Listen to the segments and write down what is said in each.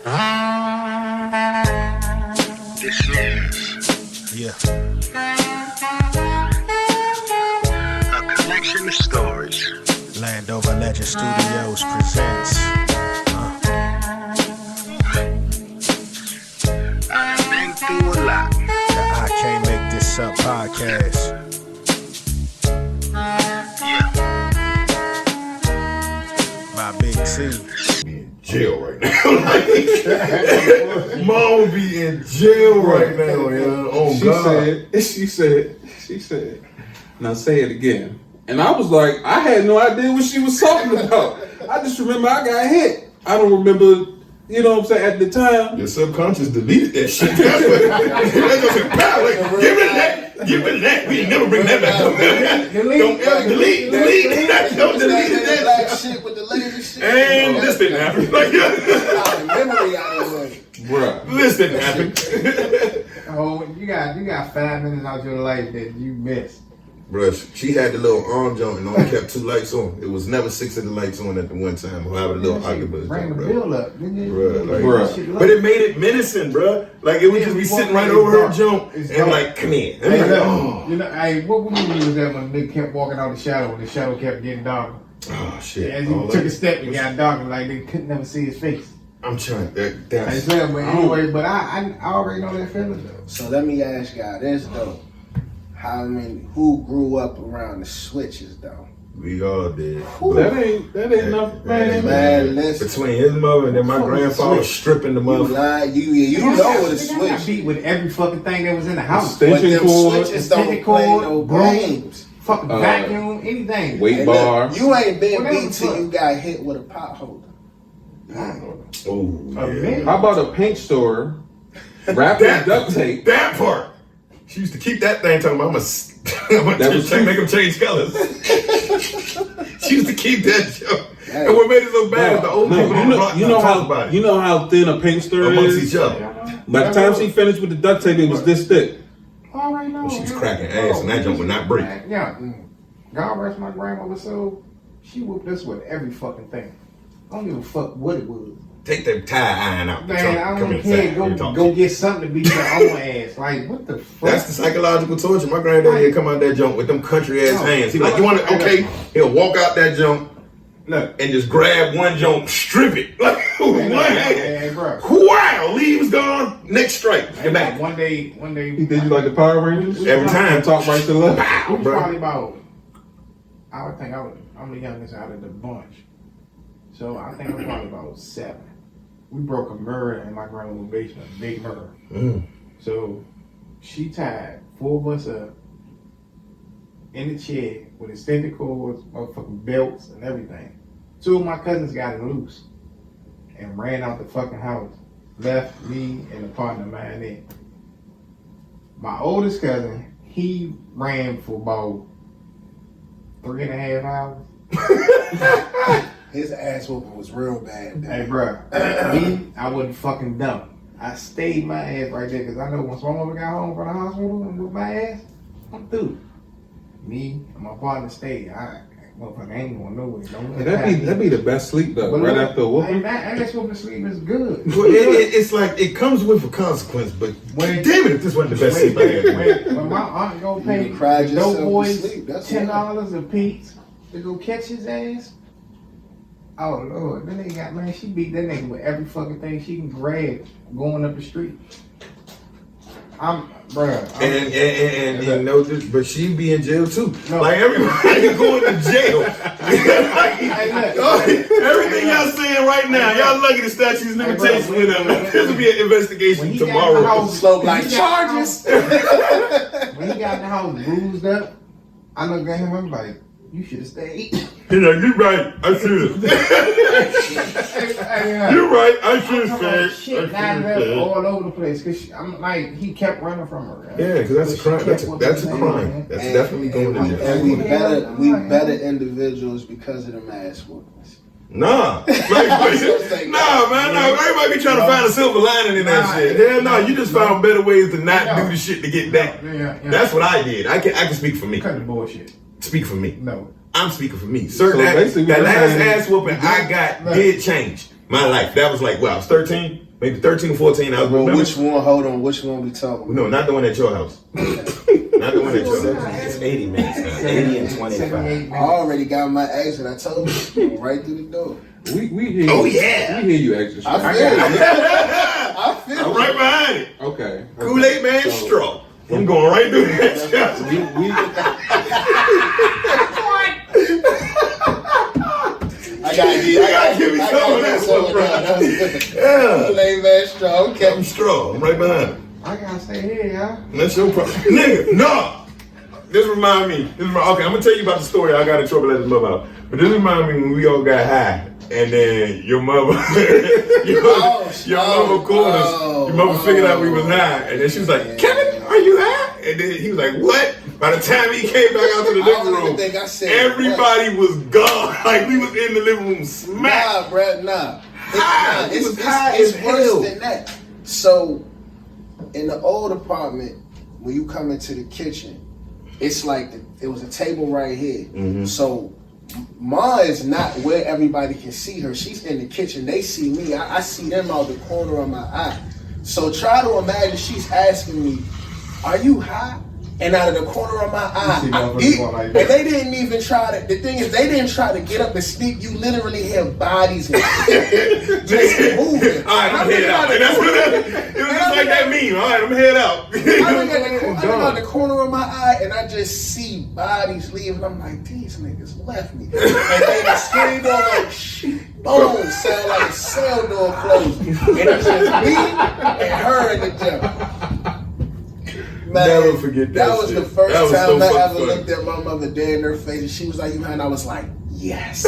This is a collection of stories. Landover Legend Studios presents. I've been through a lot. The I Can't Make This Up podcast. By Big C. Jail right now. Mom would be in jail right now, yo. Oh, She said, now say it again. And I was like, I had no idea what she was talking about. I just remember I got hit. I don't remember, you know what I'm saying, at the time. Your subconscious deleted that shit. That's what give me that. Give me that. We ain't never bring that back up. Don't ever delete that. Don't delete that. Black shit with the laser shit. And this didn't happen. Memory out of the way. Bruh. This didn't happen. Oh, you got 5 minutes out your life that you missed. Bruh, she had the little arm joint and only kept 2 lights on. It was never 6 of the lights on at the one time. Or having a little occupant. Bring the bill up. Bruh. But it made it menacing, bruh. Like it would just be sitting right over her jump and like, come here. Hey, like, look, you know, hey, what movie was that when they kept walking out the shadow and the shadow kept getting darker? Oh shit! As he took a step, it got darker, like they couldn't never see his face. I'm trying. I That's said, but anyway, but I already know that feeling though. So let me ask y'all this though. Who grew up around the switches though? we all did. That ain't nothing, man. Man, listen. Between his mother and then my grandfather stripping the You mother. lie, you know what a Nigga, I got switch. beat with every fucking thing that was in the house. But Extension them cord, switches don't extended play cord, no broom. games. Fucking vacuum, anything. weight And bar. look, you ain't been Whatever beat the till fuck. you got hit with a pot holder. Oh man. How about a paint store wrapped in duct tape? That part. She used to keep that thing talking about make them change colors. She used to keep that joke. Hey. And what made it so bad is the old people don't talk about it you know how thin a paint stir amongst is. each other. By the time she finished with the duct tape, it was this thick. All right, no. She was cracking ass and that jump would not break. Yeah. God rest my grandmother soul. She whooped us with every fucking thing. I don't give a fuck what it was. Take that tie iron out. Man, I Come don't inside. care. Go get something to beat your own ass. Like, what the fuck? That's the psychological torture. My granddad he'd come out that jump with them country ass hands. He like, you want to? Okay, he'll walk out that jump. Look. And just grab one jump, strip it like one hand. Hey, bro. Wow, leaves gone. Next strike. Hey, Get back. One day. Did you like the Power Rangers? Every time. Talk right to left. We was Bro. probably about. I would think I'm the youngest out of the bunch, so I think I'm probably about 7. We broke a mirror in my grandmother's basement, a big mirror. So she tied 4 of us up in the chair with extended cords, motherfucking belts, and everything. 2 of my cousins got loose and ran out the fucking house, left me and a partner of mine there. My oldest cousin, he ran for about 3.5 hours. His ass whooping was real bad. Hey, bro, me, I wasn't fucking dumb. I stayed my ass right there because I know once my mother got home from the hospital and whooped my ass, I'm through. Me and my partner stayed. Motherfucker ain't going nowhere. That'd be the best sleep though. Right after a whooping. I guess whooping sleep is good. Well, it's like it comes with a consequence, but damn it, if this wasn't the best sleep I had. When my aunt go pay You cried the yourself dope to boys sleep, that's $10 a piece to go catch his ass. Oh Lord, that nigga got, man, she beat that nigga with every fucking thing she can grab going up the street. And you know this, but she be in jail too. No. Like everybody going to jail. Everything y'all saying right now, y'all lucky the statutes of limitations with them. This will be an investigation tomorrow. Slow like charges. When he got in the house bruised up, I looked at him, I'm like, you should have stayed. You know, you're right. I should have. You're right. I should have stayed. Shit, not all over the place. Cause I'm like, he kept running from her. Right? Yeah, because that's a crime. That's a crime. That's definitely going to jail. And we better individuals because of the mass whoopings. Nah. Nah, man. No. Everybody be trying to find a silver lining in that shit. Hell no, you just found better ways to not do the shit to get back. That's what I did. I can speak for me. Cut the bullshit. Speak for me. No. I'm speaking for me. So basically that last saying- ass whooping I got did change my life. That was like, well, I was 13. maybe 13 or 14. I was Well, remember. which one? Hold on. Which one we talking about? No, not the one at your house. Not the one at your house. It's 80 minutes now. 80 and 25. I already got my exit. I told you, right through the door. We hear you. Oh, yeah. We hear you extra. I feel it. I feel I'm it. right behind it. Okay. Kool-Aid Man straw. I'm going right through that. I gotta give me some of that, one, Yeah. Kool-Aid Man straw. Okay. I'm straw. I'm right behind it. I gotta stay here, y'all. That's your problem. Nigga, no! This remind me. Okay, I'm gonna tell you about the story I got in trouble at his mother house. But this remind me when we all got high. And then your mother, your mother called us. Your mother figured out we was high. And then she was like, Kevin, are you high? And then he was like, what? By the time he came back out to the living room, everybody was gone. Like we was in the living room smacked. Nah, bruh, nah. It's It's worse than that. So, in the old apartment, when you come into the kitchen, it's like it was a table right here. Mm-hmm. So, Ma is not where everybody can see her. She's in the kitchen. They see me. I see them out the corner of my eye. So try to imagine she's asking me, "Are you high?" And out of the corner of my eye, and they didn't even try to. The thing is, they didn't try to get up and speak. You literally have bodies and just moving. All right, I'm head out. And that's what it was just like that meme. All right, I'm head out. I look out the corner of my eye and I just see bodies leaving. I'm like, these niggas left me. And then the screen door like, boom, sound like a cell door closing. And it's just me and her in the gym. Man, Never forget that. That was shit. the first That was time so I fucking ever funny. looked at my mother dead in her face and she was like, you high? And I was like, yes.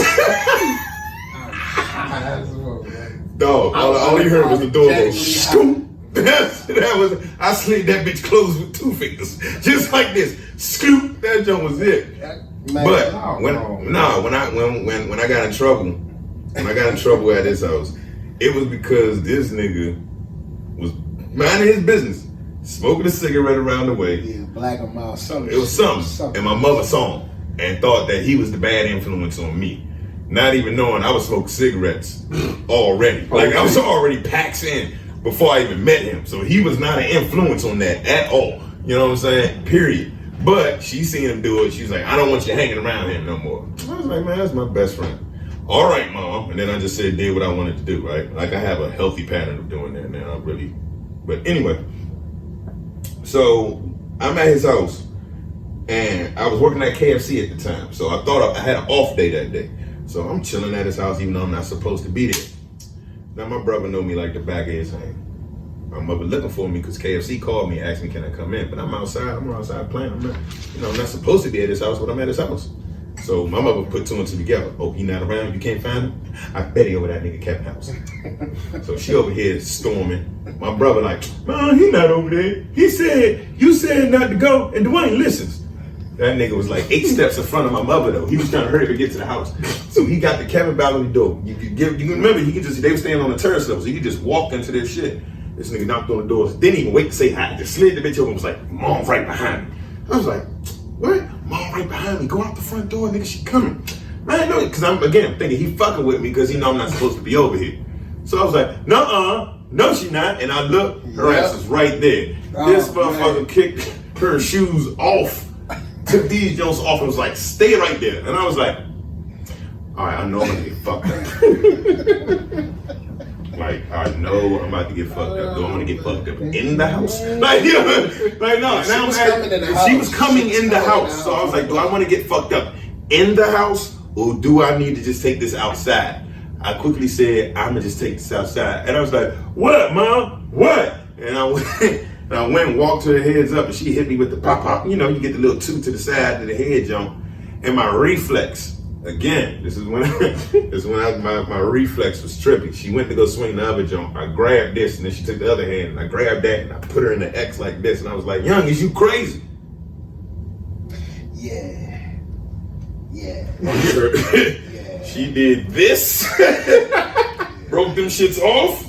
Dog, all you heard was the door go scoop. That was, I slid that bitch closed with 2 fingers. Just like this. Scoop. That joint was it. Man, But when I got in trouble at his house, it was because this nigga was minding his business, smoking a cigarette around the way. yeah, black and mild, something. It was something. And my mother saw him and thought that he was the bad influence on me. Not even knowing I was smoking cigarettes already. Like I was already packed in before I even met him. So he was not an influence on that at all. You know what I'm saying? Period. But she seen him do it. She was like, I don't want you hanging around him no more. I was like, man, that's my best friend. All right, Mom. And then I just did what I wanted to do, right? Like I have a healthy pattern of doing that now. But anyway. So I'm at his house and I was working at KFC at the time. So I thought I had an off day that day. So I'm chilling at his house even though I'm not supposed to be there. Now my brother know me like the back of his hand. My mother looking for me because KFC called me, asked me can I come in. But I'm outside playing. I'm not supposed to be at his house, but I'm at his house. So my mother put 2 and 2 together. Oh, he not around? You can't find him? I bet he over that nigga Kevin's house. So she over here storming. My brother like, man, he not over there. He said, you said not to go, and Dwayne listens. That nigga was like 8 steps in front of my mother though. He was trying to hurry to get to the house. So he got the Kevin balcony door. You remember, they were staying on the terrace level, so you could just walk into their shit. This nigga knocked on the doors, didn't even wait to say hi. Just slid the bitch over and was like, Mom's right behind me. I was like, what? Mom right behind me. Go out the front door, nigga, she coming. Man, no, because I'm thinking he fucking with me because he know I'm not supposed to be over here. So I was like, no, she not. And I looked, her ass is right there. This motherfucker kicked her shoes off, took these joints off and was like, stay right there. And I was like, all right, I know I'm gonna get fucked up. Like, I know I'm about to get fucked up. Do I want to get fucked up in the house? Like, you know, like no. Now she was coming in the house. So I was like, do I want to get fucked up in the house or do I need to just take this outside? I quickly said, I'm gonna just take this outside. And I was like, what, Mom? What? And I went and walked to her heads up and she hit me with the pop. You know, you get the little 2 to the side of the head jump. And my reflex, again, this is when my reflex was tripping. She went to go swing the other jump. I grabbed this and then she took the other hand and I grabbed that and I put her in the X like this. And I was like, Young, is you crazy? Yeah. She did this, broke them shits off.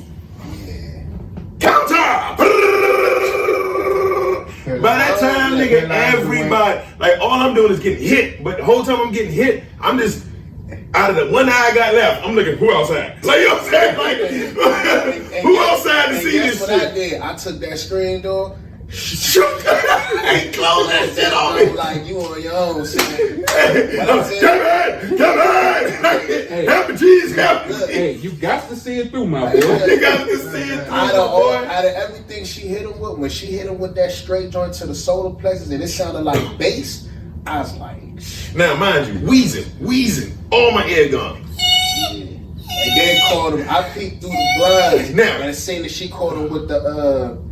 Counter! By that time, nigga, everybody, like all I'm doing is getting hit. But the whole time I'm getting hit, I'm just, out of the one eye I got left, I'm looking, who outside? Like, you know what I'm saying? Like, who outside see guess this what shit. I did? I took that screen door. Ain't close that shit on I'm me. like, you on your own, son. Hey, But I'm saying- come on. Help me, Jesus, help me. Hey, you got to see it through, my Hey, boy. You got to see it through, Out my of, all, boy. out of everything she hit him with, when she hit him with that straight joint to the solar plexus and it sounded like bass, I was like, Now, mind you, wheezing, all my air gone. and then called him. I peeked through the blinds Now- and I seen that she called him with the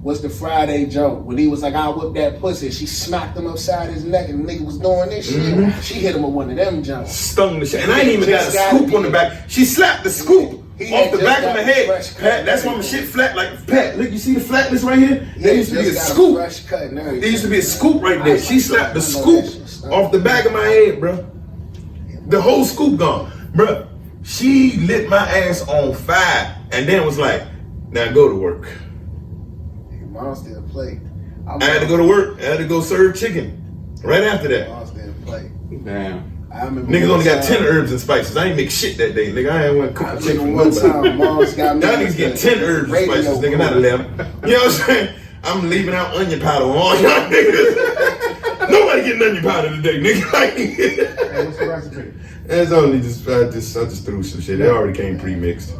what's the Friday joke when he was like, "I whip that pussy." She smacked him upside his neck and the nigga was doing this shit. She hit him with one of them jumps. Stung the shit. And I ain't even got a Just gotta scoop on the back. She slapped the scoop He off had the just back of got my a head. fresh cut. Pat, that's why my shit flat. Like, Pat, look, you see the flatness right here? Yeah, There used to be a just got scoop. fresh cut and everything. There used to be a scoop right there. She slapped the I know scoop that shit stunk. off the back of my head, bro. The whole scoop gone. Bro, she lit my ass on fire and then was like, now go to work. Mom's didn't play. I had to go to work. I had to go serve chicken right after that. Mom's didn't play. Damn. I remember Niggas one only got time- 10 herbs and spices. I ain't make shit that day, nigga. I ain't want to I cook chicken remember for one nobody. time Mom's got me. Y'all with niggas get the 10 herbs and radio spices, nigga, not crew. 11. You know what I'm saying? I'm leaving out onion powder on all y'all niggas. Nobody getting onion powder today, nigga. Like, Hey, what's the recipe? it's only just I just threw some shit. It already came pre-mixed.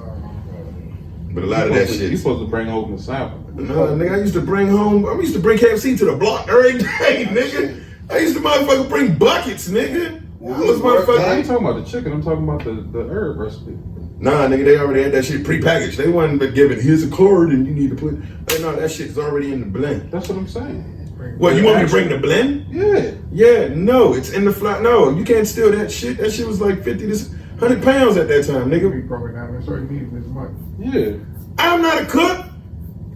But a lot of that You shit. supposed to bring home the sample. No, nigga, I used to bring KFC to the block every day, nigga. I used to motherfucker bring buckets, nigga. I was I motherfucking. ain't talking about the chicken. I'm talking about the herb recipe. Nah, nigga, they already had that shit pre-packaged. They wasn't but giving, here's a card and you need to put. Hey, no, that shit's already in the blend. That's what I'm saying. What, you want me to bring the blend? Yeah. Yeah, no, it's in the flat. No, you can't steal that shit. That shit was like 50 to 100 pounds at that time, We nigga. broke it down. That's all you need this much. Yeah. I'm not a cook.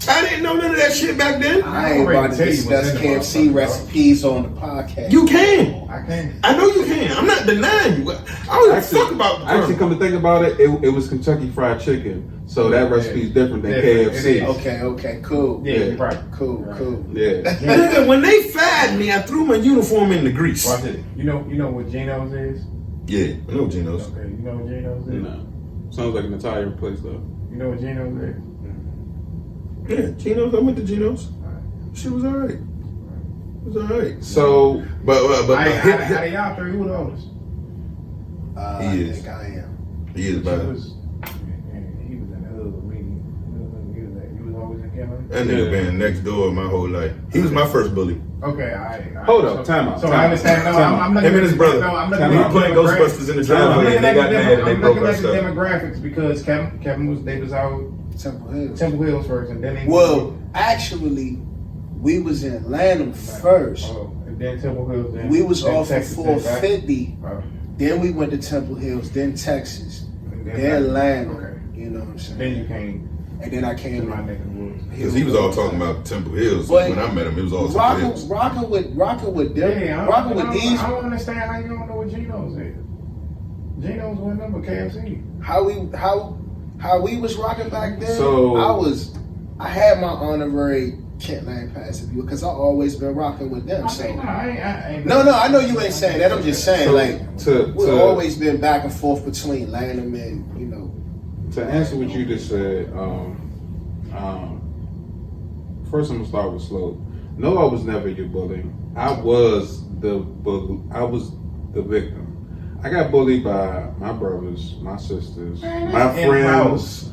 I didn't know none of that shit back then. I ain't about to Tell you discuss what's in the KFC motherfucker, recipes on the podcast. You can. I can't. I know you can. I'm not denying you. I don't give a fuck about the Actually, come to think about it, it was Kentucky Fried Chicken, so that recipe is different than Different. KFC. It is. Okay, cool. Yeah, you're right. Cool. Yeah. Nigga, when they fired me, I threw my uniform in the grease. Watch it. You know what Geno's is? Yeah, I know Geno's. Okay, you know what Geno's is? No. Sounds like an Italian place though. You know what Geno's is? Yeah, Geno's. I went to Geno's. Shit was alright. It was alright. So But Out of y'all three, who the oldest? He I is. think I am. He is He bad. was in the hood with me. He was always in Canada. That nigga been next door my whole life. He was my first bully. Okay, I Hold up, time out, So time I out, understand. No, time I'm looking Him and at his brother. No, I'm looking We were at playing demographics. Ghostbusters in the I'm driveway looking and they at got the mad and they I'm broke looking our at the stuff. demographics because Kevin was they was out Temple Hills. Temple Hills first, and then they Well, actually, we was in Lanham first. Oh, and then Temple Hills. Then We was then off of Texas, then back. 450. Oh, Then we went to Temple Hills. Then Texas. and Then back. Lanham. Okay. You know what I'm saying? Then you came And then I to came my in. neck of the woods. Because he was all talking about Temple Hills. But When I met him, it was all Temple Hills. Rocking with them. Yeah, Rocking with these. I don't understand how you don't know what Geno's is. Geno's one number KFC. How we was rocking back then. So- I had my honorary Kent Lane pass because I always been rocking with them. I So think, I ain't no, I know you ain't saying that. I'm just saying like to we've always been back and forth between Lanham and to answer what you just said, first I'm gonna start with Slow. No, I was never your bully. I was the victim. I got bullied by my brothers, my sisters, my friends,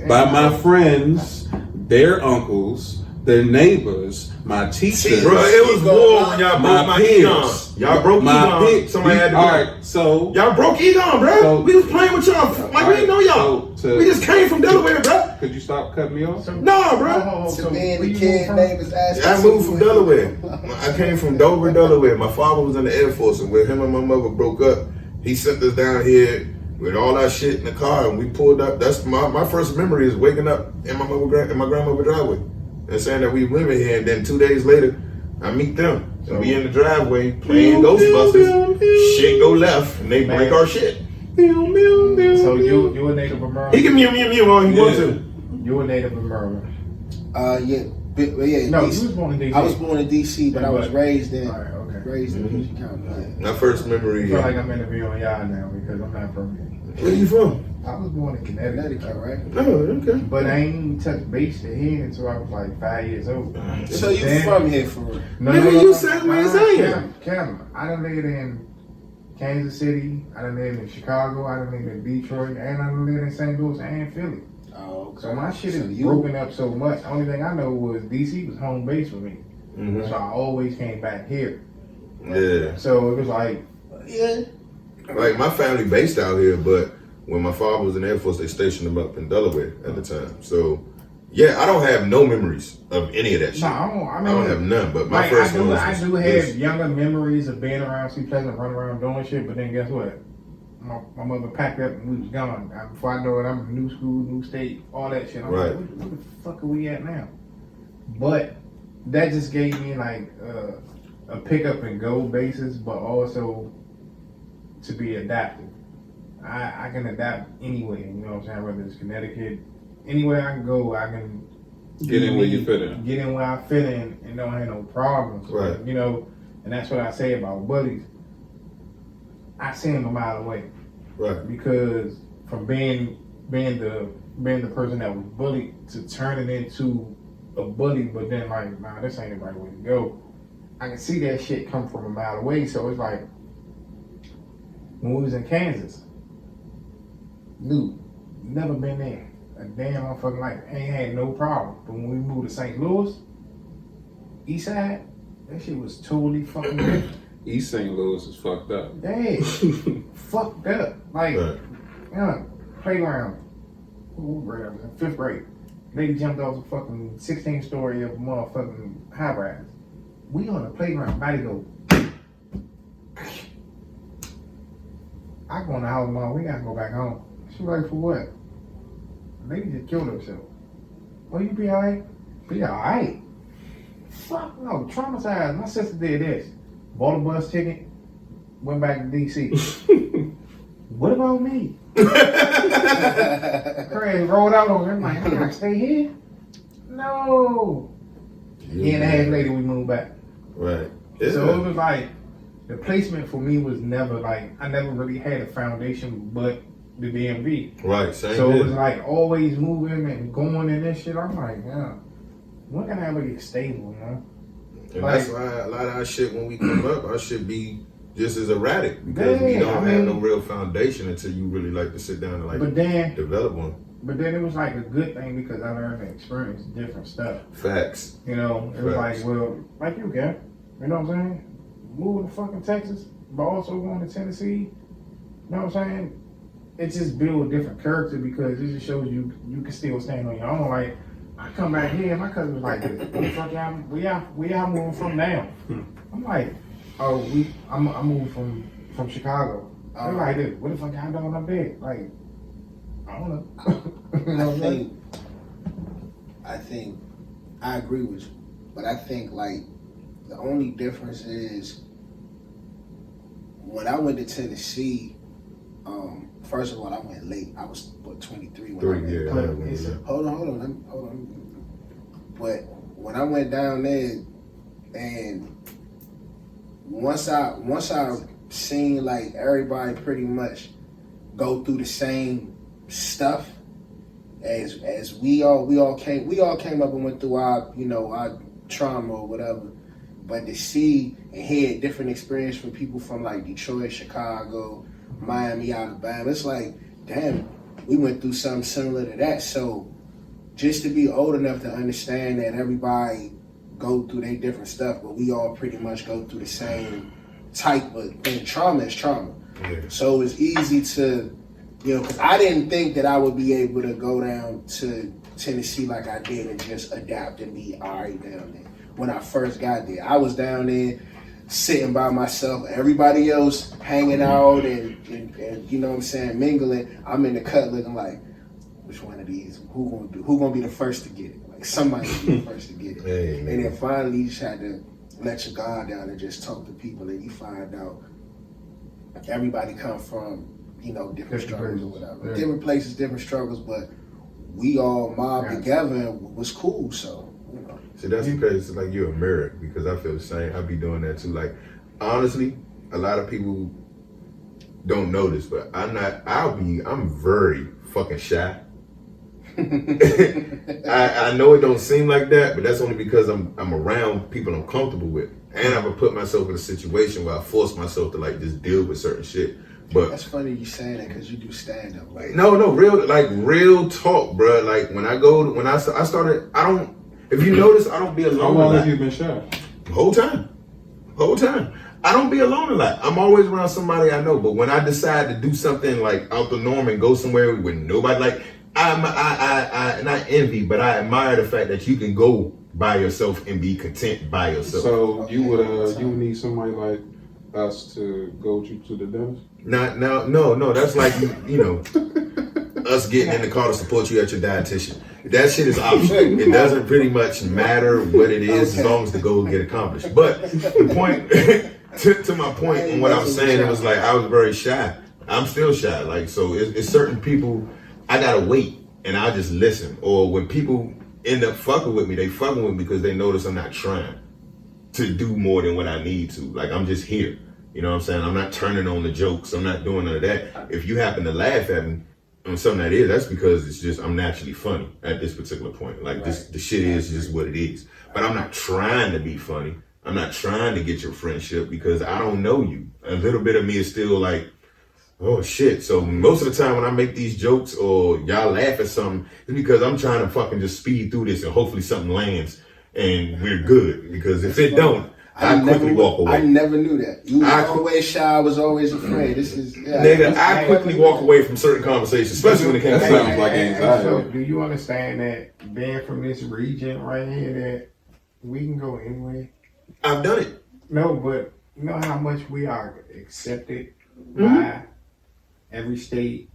by my friends, their uncles, their neighbors, my teachers. Bro, it was war when y'all broke my Egon. peers. Y'all broke My Egon. peers. Somebody had to All go. right, so Y'all broke Egon, bro. So- We was playing with y'all. Like, we didn't know y'all. So- We just came from Delaware, bro. could you stop cutting me off? Nah, bro. to me and the kid name is asking. I moved from Delaware. I came from Dover, Delaware. My father was in the Air Force, and when him and my mother broke up, he sent us down here with all our shit in the car, and we pulled up. That's my first memory is waking up in my grandmother's driveway and saying that we living here. And then 2 days later, I meet them, and we in the driveway playing Ghostbusters. Shit go left, and they break our shit. So you a native of Maryland? He can mew all he wants to. You a native of Maryland? Yeah. No, DC. you was born in DC. I was born in DC, but I was raised in Alright, okay. raised in PG County. My first I memory. feel like I'm interviewing y'all now because I'm not from here. Where you from? I was born in Connecticut, Connecticut, right? Oh, okay. But I ain't even touched base to here until I was like 5 years old. So you Then- from here for real? Nigga, you sound like Isaiah. Canada. I done lived in Kansas City. I done lived in Chicago. I done lived in Detroit, and I done lived in St. Louis and Philly. Oh, okay. So my shit So is you- broken up so much. Only thing I know was DC was home base for me, so I always came back here. Yeah. So it was like, Yeah. Like my family based out here, but when my father was in the Air Force, they stationed him up in Delaware at the time. So yeah, I don't have no memories of any of that shit. no, I don't have none. But my like, first I one was do have younger memories of being around C Pleasant, running around doing shit. But then guess what? My mother packed up and we was gone. Before I know it, I'm in new school, new state, all that shit. I'm Right. like, where the fuck are we at now? But that just gave me like a pick up and go basis, but also to be adaptive. I can adapt anywhere, you know what I'm saying? Whether it's Connecticut, anywhere I can go, I can Get in where you fit in. Get in where I fit in and don't have no problems. Right. You know, and that's what I say about bullies. I see them a mile away Right. because from being the person that was bullied to turning into a bully, but then like, nah, this ain't the right way to go. I can see that shit come from a mile away. So it's like when we was in Kansas, never been there a damn motherfucking life, ain't had no problem. But when we moved to St. Louis, East Side, that shit was totally fucking different. East St. Louis is fucked up. Dang, fucked up. Like, Right. Playground. What grade I was in? 5th grade. Lady jumped off the fucking 16th story of a motherfucking high rise. We on the playground, body go. I go in the house, Mom, we gotta go back home. She like, for what? Lady just killed herself. Oh, you be alright? Be alright? Fuck no, traumatized. My sister did this. Bought a bus ticket, went back to DC. What about me? Crazy, rolled out on her. I'm like, I gotta stay here? No. Year and a half later, we moved back. Right. So it was like, the placement for me was never like, I never really had a foundation but the DMV. Right. Same. So it here. was like always moving and going and this shit. I'm like, yeah, when can I ever get stable, you know? And Like- that's why a lot of our shit, when we come up, our shit be just as erratic because we Yeah, don't I have mean- no real foundation until you really like to sit down and like But then develop one. it was like a good thing because I learned to experience different stuff. Facts. You know, it was Facts. like, well, like you can, you know what I'm saying? Moving to fucking Texas, but also going to Tennessee. You know what I'm saying? It just builds different character because it just shows you can still stand on your own. Like, I come back here and my cousin was like, "What the fuck y'all? Where y'all moving from now?" I'm like, "Oh, I'm moving from Chicago." They're like, "Dude, what the fuck y'all doing up there?" Like, I don't know. You know what I'm saying? I think I agree with you, but I think like the only difference is when I went to Tennessee. First of all, I went late. I was 23 when I went. Yeah. But yeah, it's- yeah. Hold on. But when I went down there, and once I seen like everybody pretty much go through the same stuff as we all came up and went through our our trauma or whatever. But to see and hear different experience from people from like Detroit, Chicago, Miami, Alabama, it's like, damn, we went through something similar to that. So just to be old enough to understand that everybody go through their different stuff, but we all pretty much go through the same type of thing. Trauma is trauma. Yeah. So it's easy to, because I didn't think that I would be able to go down to Tennessee like I did and just adapt and be all right down there. When I first got there, I was down there sitting by myself, everybody else hanging out and you know what I'm saying, mingling. I'm in the cut looking like, which one of these? Who gonna be the first to get it? Like somebody be the first to get it. Hey, man. And then finally you just had to let your guard down and just talk to people, and you find out everybody come from different struggles or whatever, Yeah. different places, different struggles, but we all mobbed Yeah. together and was cool. So See, that's because it's like you're a mirror, because I feel the same. I be doing that too. Like, honestly, a lot of people don't know this, but I'm very fucking shy. I know it don't seem like that, but that's only because I'm around people I'm comfortable with, and I've put myself in a situation where I force myself to like just deal with certain shit. But that's funny you saying that because you do stand up, right? No, real talk, bro. Like when I started, I don't. If you notice, I don't be alone. How long have you been shy? The whole time. I don't be alone a lot. I'm always around somebody I know. But when I decide to do something like out the norm and go somewhere with nobody, like I not envy, but I admire the fact that you can go by yourself and be content by yourself. So you would need somebody like us to go with you to the dentist? No. That's like you know, us getting in the car to support you at your dietitian. That shit is optional. It doesn't pretty much matter what it is as long as the goal get accomplished. But the point, to my point on what I was saying, it was like I was very shy. I'm still shy. Like so, it's certain people I gotta wait and I just listen. Or when people end up fucking with me, they fucking with me because they notice I'm not trying to do more than what I need to. Like I'm just here. You know what I'm saying? I'm not turning on the jokes. I'm not doing none of that. If you happen to laugh at me on something that is, that's because it's just I'm naturally funny at this particular point. Like this, the shit is just what it is. But I'm not trying to be funny. I'm not trying to get your friendship because I don't know you. A little bit of me is still like, oh shit. So most of the time when I make these jokes or y'all laugh at something, it's because I'm trying to fucking just speed through this and hopefully something lands and we're good. Because if it don't, I quickly walk away. I never knew that. You was always shy. I was always afraid. This is nigga. I quickly walk away from certain conversations, especially when it comes to sounds like anxiety. So, do you understand that being from this region right here, that we can go anywhere? I've done it. No, but you know how much we are accepted by every state,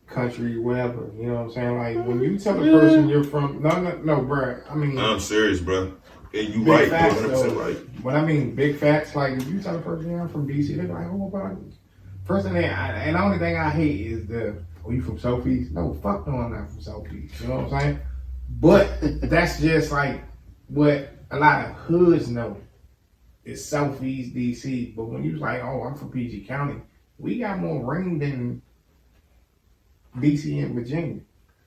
country, wherever. You know what I'm saying? Like when you tell a person you're from, no, bro. I mean, I'm serious, bro. And you big right, facts, 100% right. But I mean, big facts. Like if you tell a person you're from DC, they're like, "Oh, about it." First thing, and the only thing I hate is you from Southeast? No, fuck no, I'm not from Southeast. You know what I'm saying? But that's just like what a lot of hoods know. It's Southeast DC. But when you was like, "Oh, I'm from PG County," we got more rain than DC and Virginia.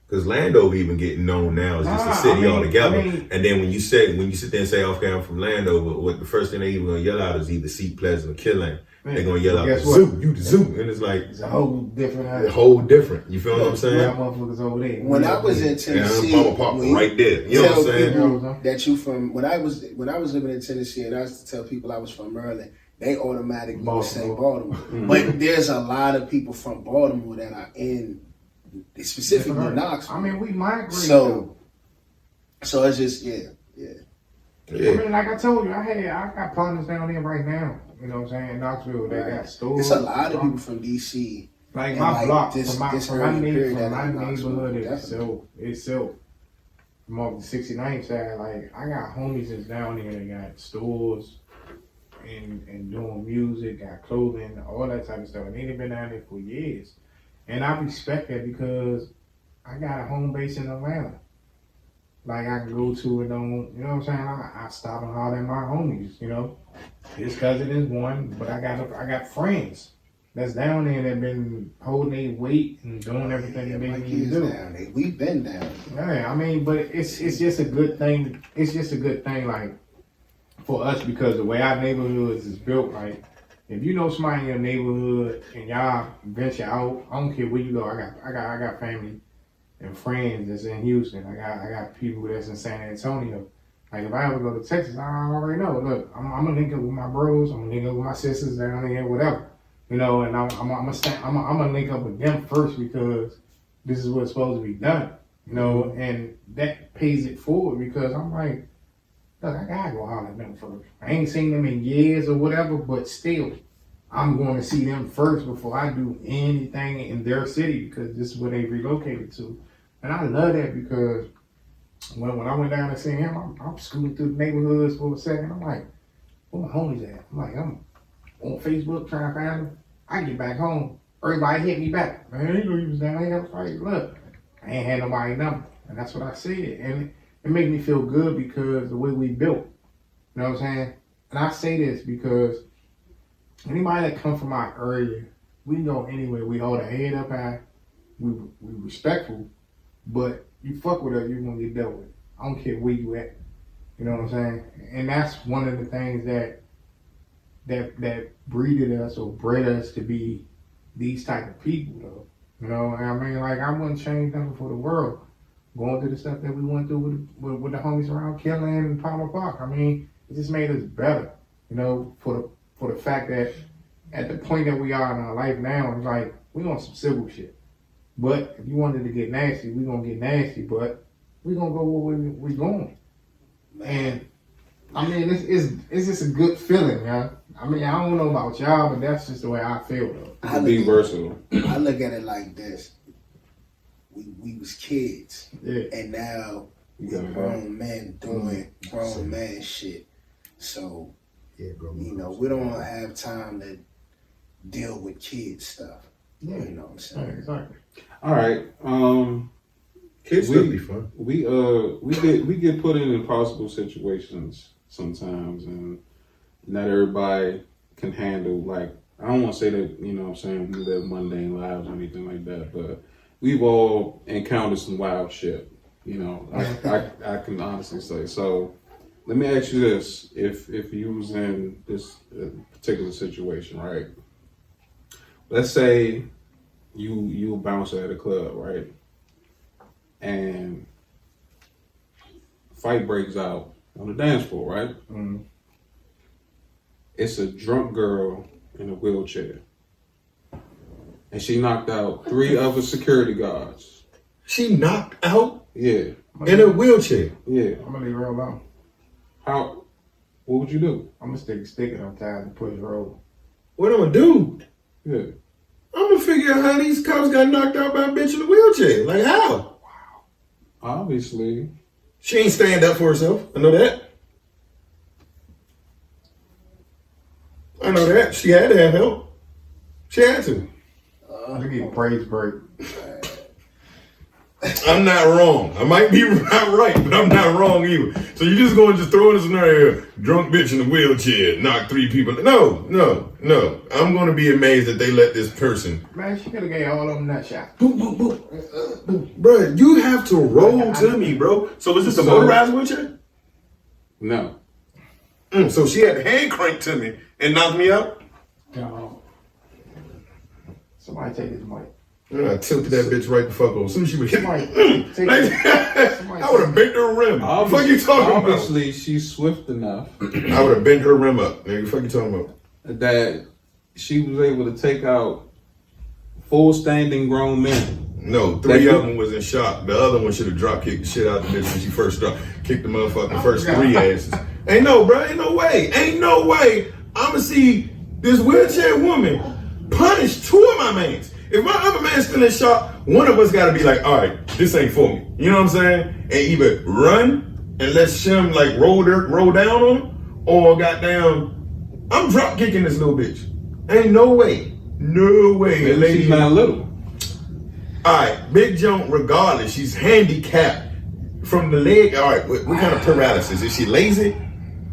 Because Landover even getting known now as just a city altogether. And then when you sit there and say, okay, I'm from Landover, what the first thing they even gonna yell out is either Seat Pleasant or Killeen. They're gonna yell out the zoo, you the zoo. And it's like it's a whole different. You feel what I'm saying? Motherfuckers over there. When I was in Tennessee, right there. You know what I'm saying? That you from when I was living in Tennessee and I used to tell people I was from Maryland, they automatically would say Baltimore. But there's a lot of people from Baltimore that are in specifically Knoxville. I mean, we migrate. So it's just yeah. I mean, like I told you, I got partners down there right now. You know what I'm saying? Knoxville, they got stores. It's a lot of people from DC. Like my block, from my neighborhood itself. From off the 69th side, like I got homies that's down there. They got stores and doing music, got clothing, all that type of stuff. And they've been down there for years. And I respect that because I got a home base in Atlanta. Like I can go to it on, you know what I'm saying? I stop and holler at my homies, you know. His cousin is one, but I got friends that's down there that been holding their weight and doing everything that they need to do. We've been down. Yeah, I mean, but it's just a good thing. It's just a good thing, like for us because the way our neighborhoods is built, like. If you know somebody in your neighborhood and y'all venture out, I don't care where you go. I got family and friends that's in Houston. I got people that's in San Antonio. Like if I ever go to Texas, I already know. Look, I'm gonna link up with my bros. I'm gonna link up with my sisters down there, whatever. You know, and I'm gonna link up with them first because this is what's supposed to be done. You know, and that pays it forward because I'm like. Look, I gotta go holler at them first. I ain't seen them in years or whatever, but still, I'm going to see them first before I do anything in their city because this is where they relocated to. And I love that because when I went down to see him, I'm scooting through the neighborhoods for a second. I'm like, where my homies at? I'm like, I'm on Facebook trying to find them. I get back home. Everybody hit me back. Man, you know you was down here. I was like, look, I ain't had nobody number. And that's what I said. And it made me feel good because the way we built. You know what I'm saying? And I say this because anybody that come from our area, we can go anywhere. We hold our head up high. we respectful, but you fuck with her, you're gonna get dealt with. I don't care where you at. You know what I'm saying? And that's one of the things that breeded us or bred us to be these type of people, though. You know, I mean, like, I wouldn't change nothing for the world. Going through the stuff that we went through with the homies around Killing and Palmer Park. I mean, it just made us better. You know, for the fact that at the point that we are in our life now, it's like we on some civil shit. But if you wanted to get nasty, we gonna get nasty. But we gonna go where we going. And I mean, it's just a good feeling, man. I mean, I don't know about y'all, but that's just the way I feel, though. To be versatile. I look at it like this. We was kids, Yeah. and now we got grown men doing grown man shit. So, Yeah, bro. you know, we don't have time to deal with kid stuff. Yeah. You know what I'm saying? Exactly. All right. Kids would be fun. We get put in impossible situations sometimes, and not everybody can handle, like, I don't want to say that, you know what I'm saying, we live mundane lives or anything like that, but we've all encountered some wild shit, you know. I can honestly say. So let me ask you this: if you was in this particular situation, right? Let's say you a bouncer at a club, right? And fight breaks out on the dance floor, right? Mm. It's a drunk girl in a wheelchair, and she knocked out 3 other security guards. She knocked out Yeah, in a wheelchair. yeah. I'm gonna leave her alone. How? What would you do? I'm gonna stick a stick in her tires and push her over. What I'm gonna do? Yeah. I'm gonna figure out how these cops got knocked out by a bitch in a wheelchair. Like how? Obviously, She ain't stand up for herself. I know that. I know that. She had to have help. She had to. Look at praise break. I'm not wrong. I might be not right, but I'm not wrong either. So you just going to just throw in a scenario, drunk bitch in a wheelchair, knock 3 people. No. I'm going to be amazed that they let this person. Man, she could have gave all of them nut shots. Boop, boop, boop. Bro, you have to roll to me, bro. So is this a motorized wheelchair? no. So she had to hand crank to me and knock me out? No. Somebody take his mic. I tilted that bitch right the fuck over. As soon as she was hit Somebody me, take like, his I would have bent her rim. What the fuck you talking about? Obviously, she's swift enough I would have bent her rim up. Nigga, what the fuck you talking about? that she was able to take out 4 standing grown men. No, 3 of them was in shock. The other one should have drop kicked the shit out the bitch when she first dropped. Kicked the motherfucking first 3 asses. Ain't no, bro. Ain't no way. I'ma see this wheelchair woman punish 2 of my mans. If my other man's still in shock, one of us gotta be like, all right, this ain't for me. You know what I'm saying? And either run and let Shem like roll down on him, or goddamn, I'm drop kicking this little bitch. Ain't no way. Maybe lady. she's not little. Alright, Big Joan, regardless, she's handicapped from the leg. Alright, what kind of paralysis? Is she lazy?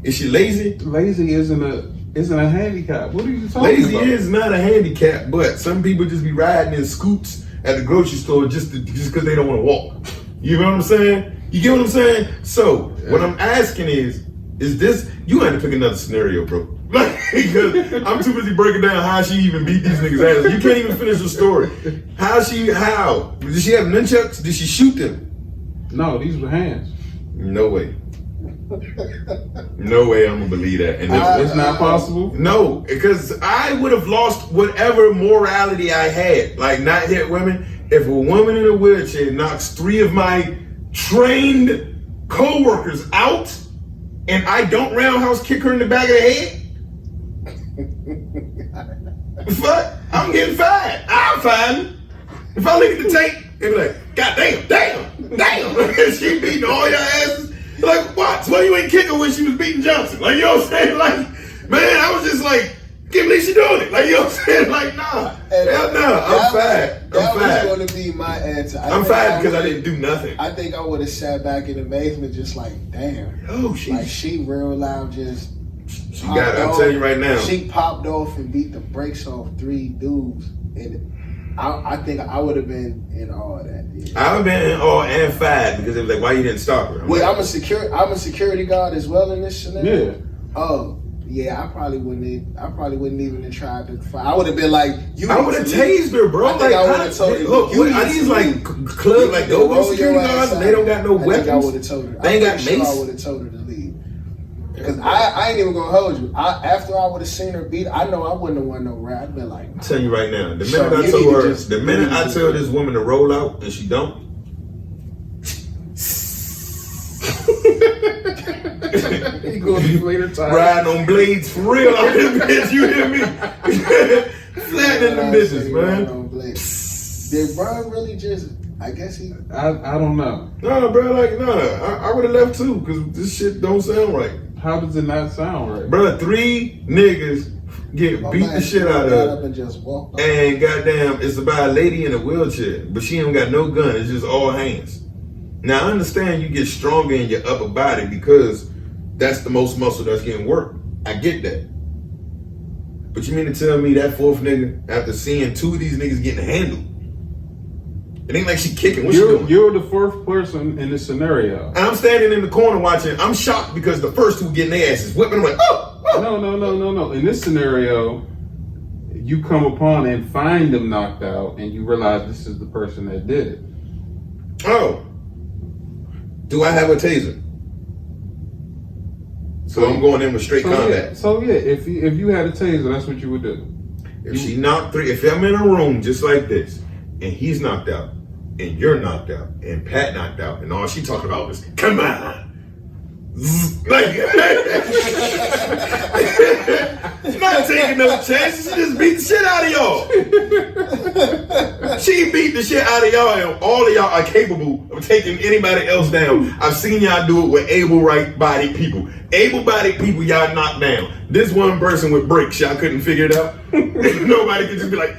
Lazy isn't a handicap. What are you talking Lazy about? is not a handicap, but some people just be riding in scoots at the grocery store just because they don't want to walk. You know what I'm saying? You get what I'm saying? So, what I'm asking is this, you have to pick another scenario, bro. Like, because I'm too busy breaking down how she even beat these niggas' ass. You can't even finish the story. How? Did she have nunchucks? Did she shoot them? No, these were hands. No way. No way I'm gonna believe that. And It's not possible. no, because I would have lost whatever morality I had. Like, not hit women. If a woman in a wheelchair knocks 3 of my trained co-workers out, and I don't roundhouse kick her in the back of the head, fuck, I'm getting fired. I'm fired. If I look at the tape, they be like, God damn. She beating all your asses. Like, what? Why you ain't kick her when she was beating Johnson? Like, you know what I'm saying? Like, man, I was just like, can't believe she doing it. Like, you know what I'm saying? Like, nah. Hell no. I'm fired. That was going to be my answer. I'm fired because I didn't do nothing. I think I would have sat back in amazement, just like, damn. Oh, Like, she real loud just. She got it. I'm telling you right now. She popped off and beat the brakes off 3 dudes. And I think I would have been in all of that. Yeah. I would have been in awe and fired because it was like, why you didn't stop her? Wait, I'm a security guard as well in this scenario. Yeah. Oh, yeah. I probably wouldn't even have tried to fight. I would have been like, you. I would have tased her, bro. I think I would have told her. Look, are these like club, like go security guards, and they don't got no weapons? I would have told her. They ain't got mace. I would have told her to leave. Because I ain't even gonna hold you. After I would have seen her beat, I know I wouldn't have won no rap. I'd been like, I'm telling you right now, the minute So I you told need to her, just- the minute I tell this woman to roll out and she don't, He going to later time. riding on blades for real out this bitch, you hear me? Flattening them bitches, man. Did Brian really just? I guess he. I don't know. Nah, bro, like, I would have left too, because this shit don't sound right. How does it not sound right? Bro, 3 niggas get My beat man the shit out got of up and just walked off. and goddamn, it's about a lady in a wheelchair, but she ain't got no gun, it's just all hands. Now, I understand you get stronger in your upper body because that's the most muscle that's getting worked. I get that. But you mean to tell me that 4th nigga, after seeing 2 of these niggas getting handled, it ain't like she kicking. What she doing? You're the 4th person in this scenario. And I'm standing in the corner watching. I'm shocked because the first 2 getting their asses whipping. I'm like, oh! No. In this scenario, you come upon and find them knocked out, and you realize this is the person that did it. Oh. Do I have a taser? So I'm going in with straight combat. If you had a taser, that's what you would do. If she knocked 3, if I'm in a room just like this, and he's knocked out, and you're knocked out, and Pat knocked out, and all she talking about was, come on. Zzz. Like, not taking no chances, she just beat the shit out of y'all. She beat the shit out of y'all, and all of y'all are capable of taking anybody else down. I've seen y'all do it with able-bodied people. Able-bodied people, y'all knocked down. This one person with brakes, y'all couldn't figure it out. Nobody could just be like,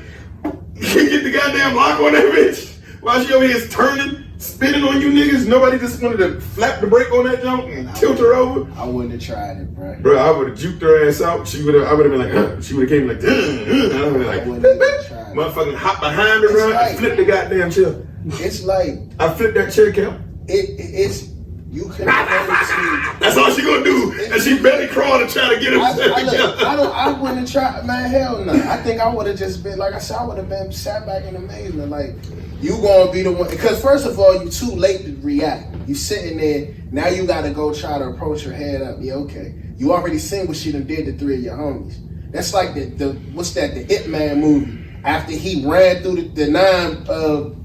get the goddamn lock on that bitch while she over here is turning, spinning on you niggas. Nobody just wanted to flap the brake on that junk and tilt her over. I wouldn't have tried it, bro. Bro, I would have juked her ass out. I would have been like, she would have came like, and I would have I been wouldn't like, even try it. motherfucking hop behind her, bro, and flip the goddamn chair. It's like I flipped that chair, Cal. it's you can only see. That's all she gonna do, and she barely crawled and try to get herself together. I wouldn't have tried, man. Hell no. I think I would have just been like I said. I would have been sat back in amazement, like you gonna be the one. Because first of all, you too late to react. You sitting there now. You gotta go try to approach her head up. Yeah, okay. You already seen what she done did to 3 of your homies. That's like the what's that? The Ip Man movie. After he ran through the 9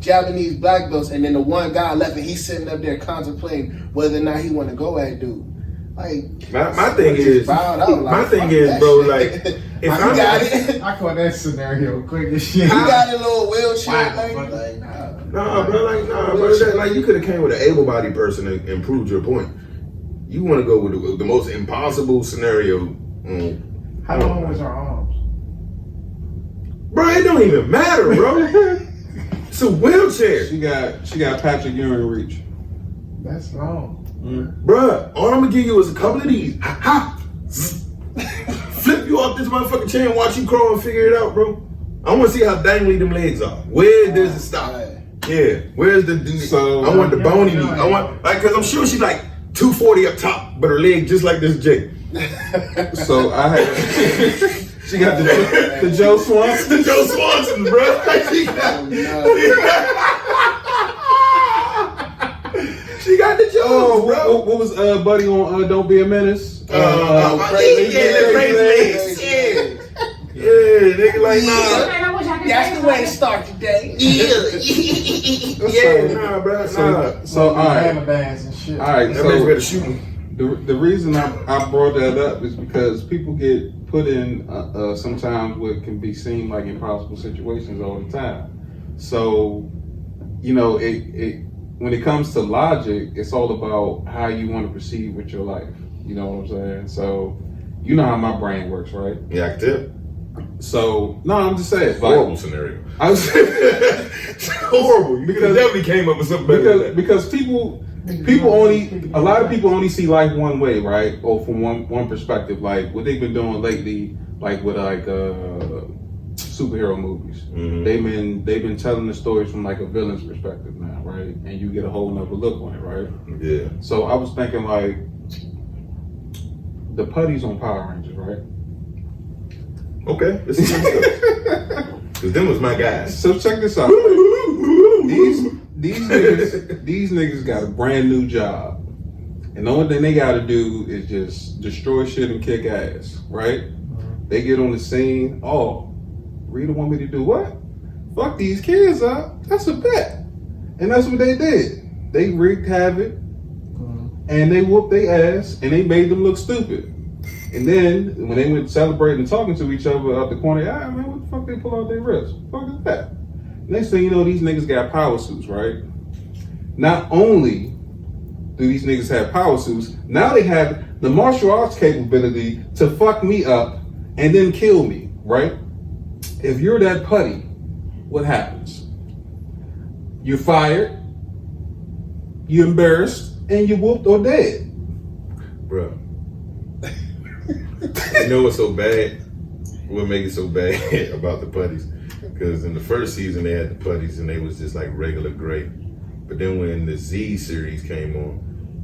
Japanese black belts, and then the one guy left, and he's sitting up there contemplating whether or not he want to go at dude. Like My thing is, bowed out, like, my thing fuck is, that bro, shit. like, if I I'm got it. I call that scenario quick as shit. You got a little wheelchair, Wow. like nah. Nah, bro, like you could have came with an able-bodied person and proved your point. You want to go with the most impossible scenario. How long was her arms? Bro, it don't even matter, bro. It's a wheelchair. She got Patrick Ewing reach. That's long. Bruh, all I'm gonna give you is a couple of these. Ha! Zzz. Flip you off this motherfucking chair and watch you crawl and figure it out, bro. I wanna see how dangly them legs are. Where does it stop? Yeah, where's the So- I want the bony knee. I want, like, cause I'm sure she's like 240 up top, but her leg just like this Jake. So I had she got the Joe Swanson. The Joe Swanson, bro. She got the Jones, bro. What was Buddy on Don't Be a Menace? Crazy legs. Yeah, nigga, like, nah. That's the way to start the day. Yeah, nah, bro. Nah. So all right, Hammer bands and shit. all right. That man's better So shoot him. the reason I brought that up is because people get put in sometimes what can be seen like impossible situations all the time. So you know, it when it comes to logic, it's all about how you want to proceed with your life. You know what I'm saying? So you know how my brain works, right? Yeah, I can tell. So no, I'm just saying. Horrible scenario. I was Horrible. You could have definitely came up with something better than that. because people only a lot of people only see life one way, right? Or from one perspective. Like what they've been doing lately, like with like superhero movies. Mhm. They've been telling the stories from like a villain's perspective now, right? And you get a whole nother look on it, right? Yeah. So I was thinking like the putties on Power Rangers, right? Okay. This is good stuff. Cause them was my guys. So check this out. These niggas got a brand new job. And the only thing they gotta do is just destroy shit and kick ass, right? They get on the scene. Oh, Rita want me to do what? Fuck these kids up. That's a bet. And that's what they did. They wreaked havoc and they whooped their ass and they made them look stupid. And then when they went celebrating and talking to each other out the corner, man, what the fuck they pull out their wrists? What the fuck is that? Next thing you know, these niggas got power suits, right? Not only do these niggas have power suits, now they have the martial arts capability to fuck me up and then kill me, right? If you're that putty, what happens? You're fired, you're embarrassed, and you're whooped or dead. Bro. You know what's so bad? What make it so bad about the putties? Because in the first season they had the putties and they was just like regular gray. But then when the Z series came on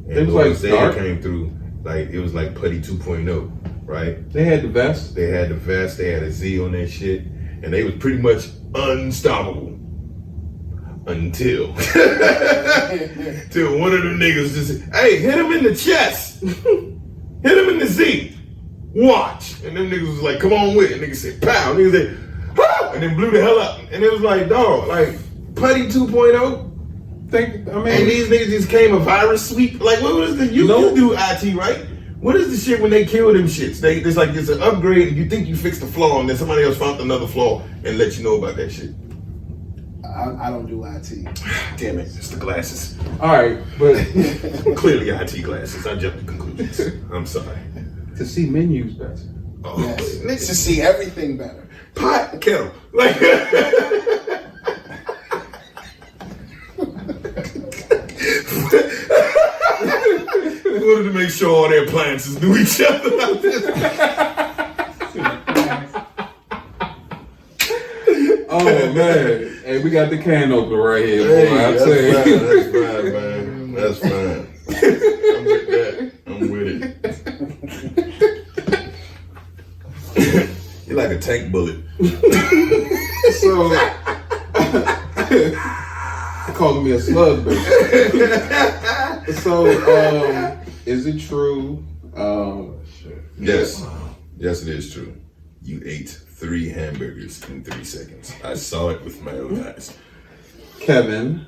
and like Zaya came through, like it was like Putty 2.0, right? They had the vest. They had the vest, they had a Z on that shit, and they was pretty much unstoppable. Until till one of them niggas just, hey, hit him in the chest. Hit him in the Z. Watch. And them niggas was like, come on with it. Niggas said, pow. Niggas said, ah! And then blew the hell up. And it was like, dog, like Putty 2.0. And these niggas just came a virus sweep. Like, what was the, you do IT, right? What is the shit when they kill them shits? It's like, it's an upgrade. You think you fixed the flaw and then somebody else found another flaw and let you know about that shit. I don't do IT. Damn it, it's the glasses. All right, but Clearly IT glasses. I jumped to conclusions. I'm sorry. to see menus better. Oh, Yes. niggas To see everything better. pot kettle. Like wanted to make sure all their appliances knew each other. Oh man, hey, we got the can opener right here, boy. Hey, I that's tell you. fine, man. That's fine. I'm with that. I'm with it. You're like a tank bullet. So, calling me a slug, baby. So, is it true? Yes. Yes, it is true. You ate 3 hamburgers in 3 seconds. I saw it with my own eyes. Kevin.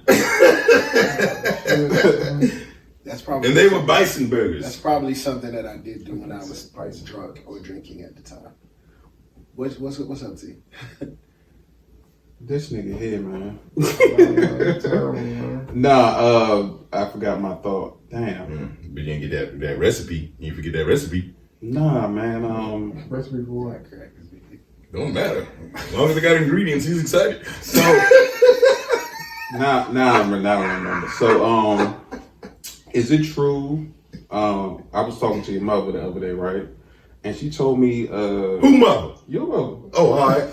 That's probably. And they were bison burgers. That's probably something that I did do when I was drunk or drinking at the time. What's up, T? This nigga here, man. Terrible, man. Nah, I forgot my thought. Damn. But you didn't get that recipe. You forget that recipe. Nah, man. Recipe for what? Don't matter. As long as they got ingredients, he's excited. So now I remember. So is it true? I was talking to your mother the other day, right? And she told me Who mother? your mother. Oh, all right.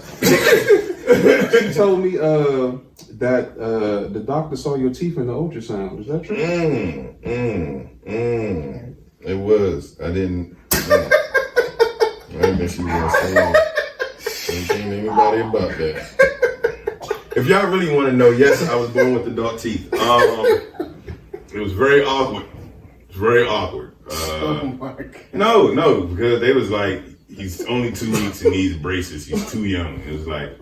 She told me that the doctor saw your teeth in the ultrasound. Is that true? It was. I didn't. No. I didn't think she was gonna say it. Didn't tell anybody about that. If y'all really want to know, yes, I was born with adult teeth. It was very awkward. It was very awkward. Oh my God. No, because they was like, he's only 2 weeks and needs braces. He's too young. It was like,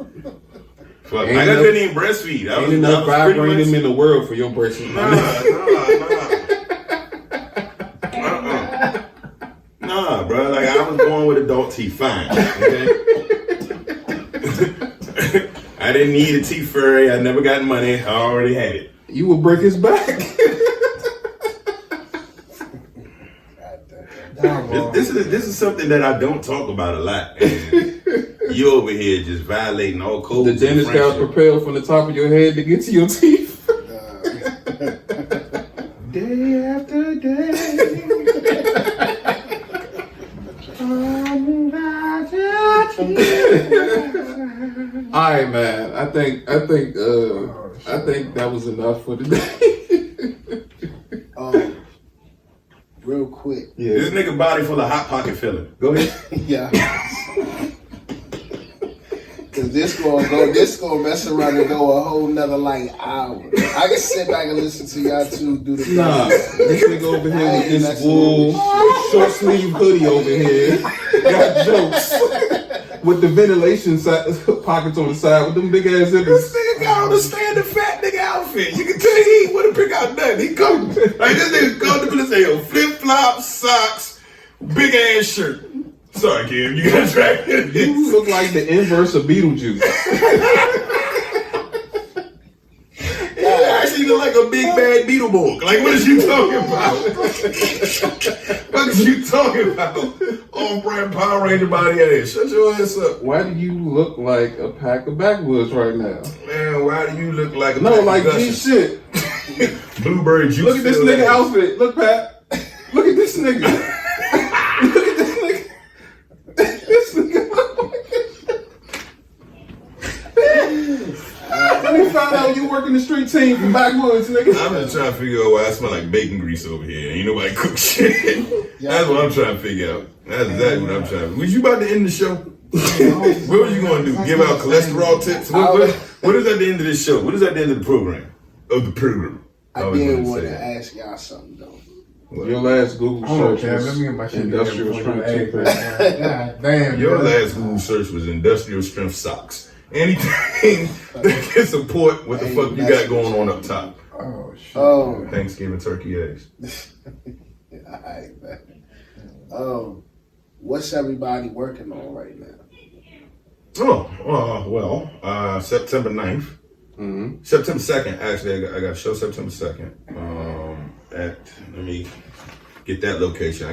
fuck. Ain't I enough- couldn't even breastfeed. Ain't enough pretty vibranium much- in the world for your braces. Nah. Nah, bro. Like, I was born with adult teeth. Fine. Okay? I didn't need a teeth fairy. I never got money. I already had it. You would break his back. This is something that I don't talk about a lot. And you over here just violating all codes. The dentist of got friendship. propelled from the top of your head to get to your teeth. Day after day. All right, man. I think that was enough for today. Real quick. Yeah. This nigga body full of hot pocket filling. Go ahead. Yeah. Cause this gonna mess around and go a whole nother like hour. I can sit back and listen to y'all two do the Nah, this nigga over here with this wool short sleeve hoodie over here got jokes with the ventilation pockets on the side with them big ass zippers. This nigga got on the standard fat nigga outfit. You can tell he ain't want to pick out nothing. He come like this nigga comfortable as hell. Flip flops, socks, big ass shirt. Sorry, Kim, you got track. You look like the inverse of Beetlejuice. You actually look like a big bad Beetleborg. Like, what is you talking about? What is you talking about? On-brand Power Ranger body ass. Shut your ass up. Why do you look like a pack of backwoods right now? Man, why do you look like a No, like G G shit. Blueberry juice. Look at this nigga outfit. Look, Pat. Look at this nigga. Look at this nigga. This nigga. Let me find out you work in the street team from backwoods, nigga. I'm just trying to figure out why I smell like bacon grease over here. Ain't nobody cook shit. That's what I'm trying to figure out. That's exactly what I'm trying to. Was you about to end the show? What were you going to do? Give out cholesterol tips? What is at the end of this show? What is at the end of the program? Of the program? I did want to ask y'all something though. Your last Google search Let was me get my shit industrial strength toothpaste. God damn. Your last Google search was industrial strength socks. Anything that can support what the fuck you got going on up top. Oh shit. Oh. Thanksgiving turkey eggs. Alright, man. What's everybody working on right now? September 9th. Mm-hmm. September 2nd, actually, I got a show September 2nd. Let me get that location.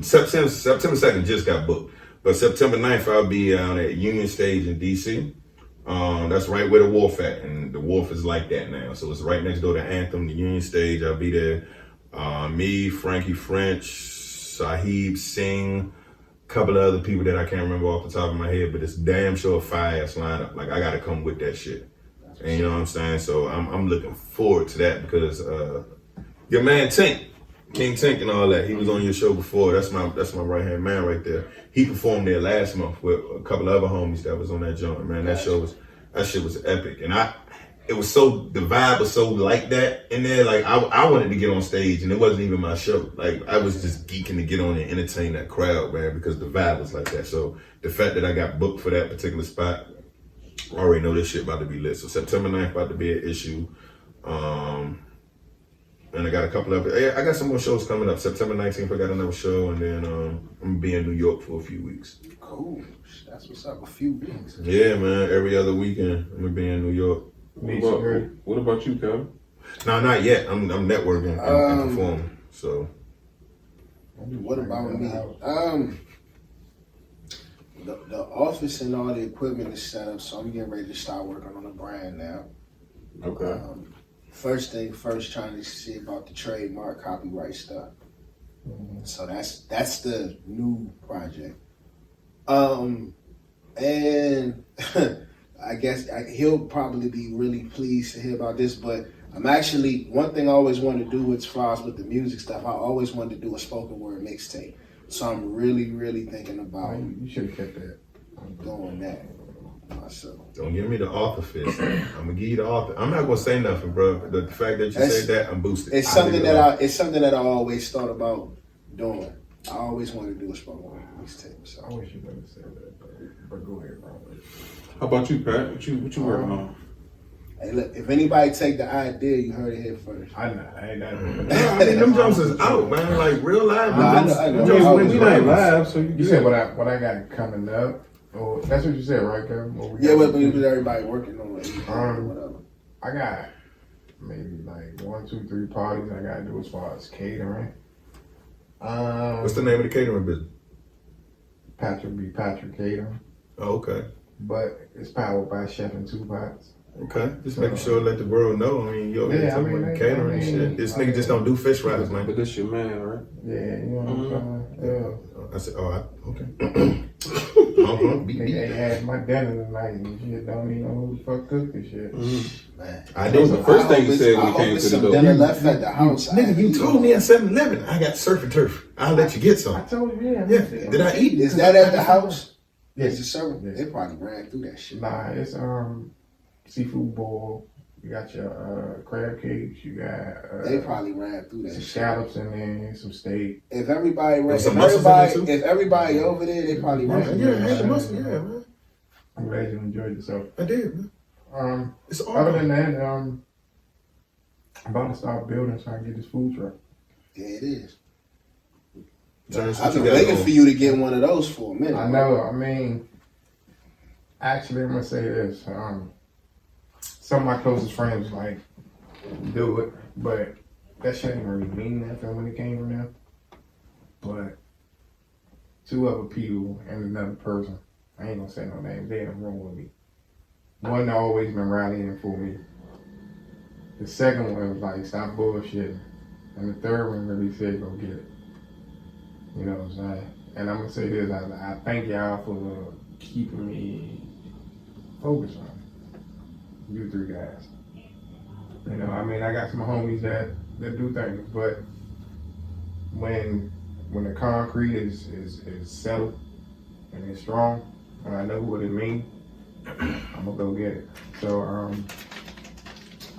September 2nd just got booked. But September 9th, I'll be at Union Stage in DC. That's right where the Wharf at. And the Wharf is like that now. So it's right next door to Anthem, the Union Stage. I'll be there. Me, Frankie French, Sahib Singh, a couple of other people that I can't remember off the top of my head, but it's damn sure a fire-ass lineup. Like, I gotta come with that shit. And you know what I'm saying? So I'm looking forward to that because your man Tink, King Tink and all that, he was on your show before. That's my right-hand man right there. He performed there last month with a couple of other homies that was on that joint, man. That shit was epic. And the vibe was so like that in there. Like I wanted to get on stage and it wasn't even my show. Like I was just geeking to get on and entertain that crowd, man, because the vibe was like that. So the fact that I got booked for that particular spot, I already know this shit about to be lit. So September 9th about to be an issue. And I got a couple of I got some more shows coming up. September 19th, I got another show, and then I'm gonna be in New York for a few weeks. Cool. That's what's up. A few weeks. Yeah, man. Every other weekend, I'm gonna be in New York. What about you, Kevin? No, not yet. I'm networking and performing. So. What about me? The office and all the equipment is set up, so I'm getting ready to start working on the brand now. Okay. First thing first, trying to see about the trademark copyright stuff. So that's the new project. And I guess he'll probably be really pleased to hear about this, but I'm actually, one thing I always wanted to do as far as with the music stuff, I always wanted to do a spoken word mixtape. So I'm really, really thinking about You should have kept that. doing that myself. Don't give me the author fist. I'm gonna give you the author. I'm not gonna say nothing, bro. The fact that you said that, I'm boosted. It's something that I always thought about doing. I always wanted to do a spoken word mixtape. So I wish you would have said that, but go ahead, bro. How about you, Pat? What you working on? hey, look, if anybody take the idea, you heard it here first. I ain't that. I mean, them jumps is out, man. Like real live. I know. Them jumps wins We not rivals. live, so You said what I got coming up. Oh, that's what you said, right, Kevin? Yeah, but everybody working on it, whatever. I got maybe like 1, 2, 3 parties I gotta do as far as catering. What's the name of the catering business? Patrick Catering, Oh, okay. but it's powered by Chef and 2 Pots. Okay. Just making sure to let the world know. I mean, yo, Yeah, I talking mean, about I catering and mean, shit. This nigga just don't do fish fries, man. But this your man, right? Yeah, you know what I'm saying? Yeah. I said, oh, okay. Beep, They beep. had my dinner tonight and shit. Don't even know who the fuck cooked this shit. Man. I That was did. the first thing he I said hope when he came it's to the some door. dinner left at the house. Nigga, you told me at 7-Eleven I got surf and turf. I'll let you get I some. told you, yeah. Yeah. Did I eat? Is that at the house? Yes. Is it serving? Yes. They probably ran through that shit. Nah, it's seafood boil. You got your crab cakes. You got They probably ran through that some shit. scallops in there, some steak. If everybody ran, Some mussels in there, too? if everybody over there, they probably ran. Yeah, I had the muscle. Yeah, man. I'm glad you enjoyed yourself. I did, man. It's all Other than that, I'm about to start building so I can get this food truck. Yeah, it is. Terrence, I've what you been got waiting going? for you to get one of those for a minute. I know. I mean, actually, I'm gonna say this. Some of my closest friends was like, do it, but that shit didn't really mean nothing when it came from them. But 2 other people and another person, I ain't gonna say no names, they in the room with me. One always been rallying for me. The second one was like, stop bullshitting. And the third one really said, go get it. You know what I'm saying? And I'm gonna say this, I thank y'all for keeping me focused on it. You 3 guys. You know, I mean, I got some homies that do things, but when the concrete is settled and it's strong, and I know what it means, I'm gonna go get it. So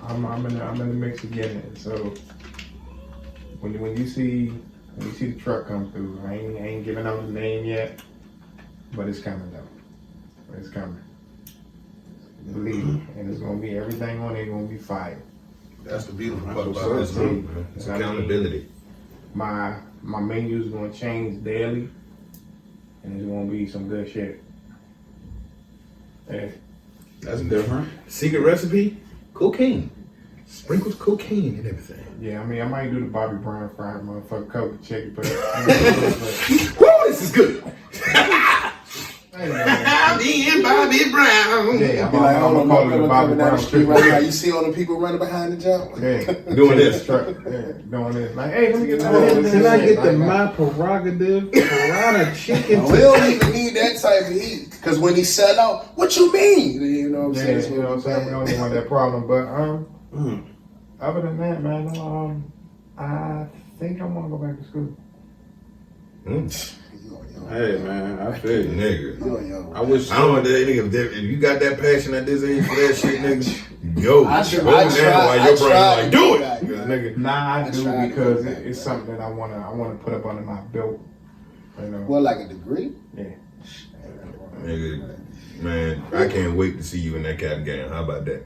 I'm in the mix of getting it. So when you see the truck come through, I ain't giving out the name yet, but it's coming though. It's coming. Believe me, and it's gonna be everything on it gonna be fire. That's the beautiful part That's about what's this up, group, man. It's accountability. My menu is gonna change daily, and it's gonna be some good shit. Yeah. That's different. Secret recipe? Cocaine. Sprinkles cocaine and everything. Yeah, I mean, I might do the Bobby Brown fried motherfucker Coke chicken, but Woo, this is good. Bobby and Bobby Brown. yeah, Be like, hold on, call I'm it the coming Bobby down Brown the street chicken. right now. You see all the people running behind the jump? Yeah, Doing this. truck. Yeah, doing this. Like, hey, let me get Can I get the Like, my prerogative piranha chicken? We don't even need that type of heat. Because when he sell out, what you mean? You know what I'm Yeah, saying? you know what I'm saying? We don't even want that problem. But other than that, man, I think I want to go back to school. Hey man, I feel you. Nigga. I wish. I don't want that nigga. If you got that passion at this age for that shit, nigga, go. I Go tried- now while I your brain tried like, do it. that, Because, man. nigga, Nah, I do tried because to do that. it's something that I wanna put up under my belt. You know? Well, like a degree? Yeah. nigga, man, I can't wait to see you in that cap game. How about that?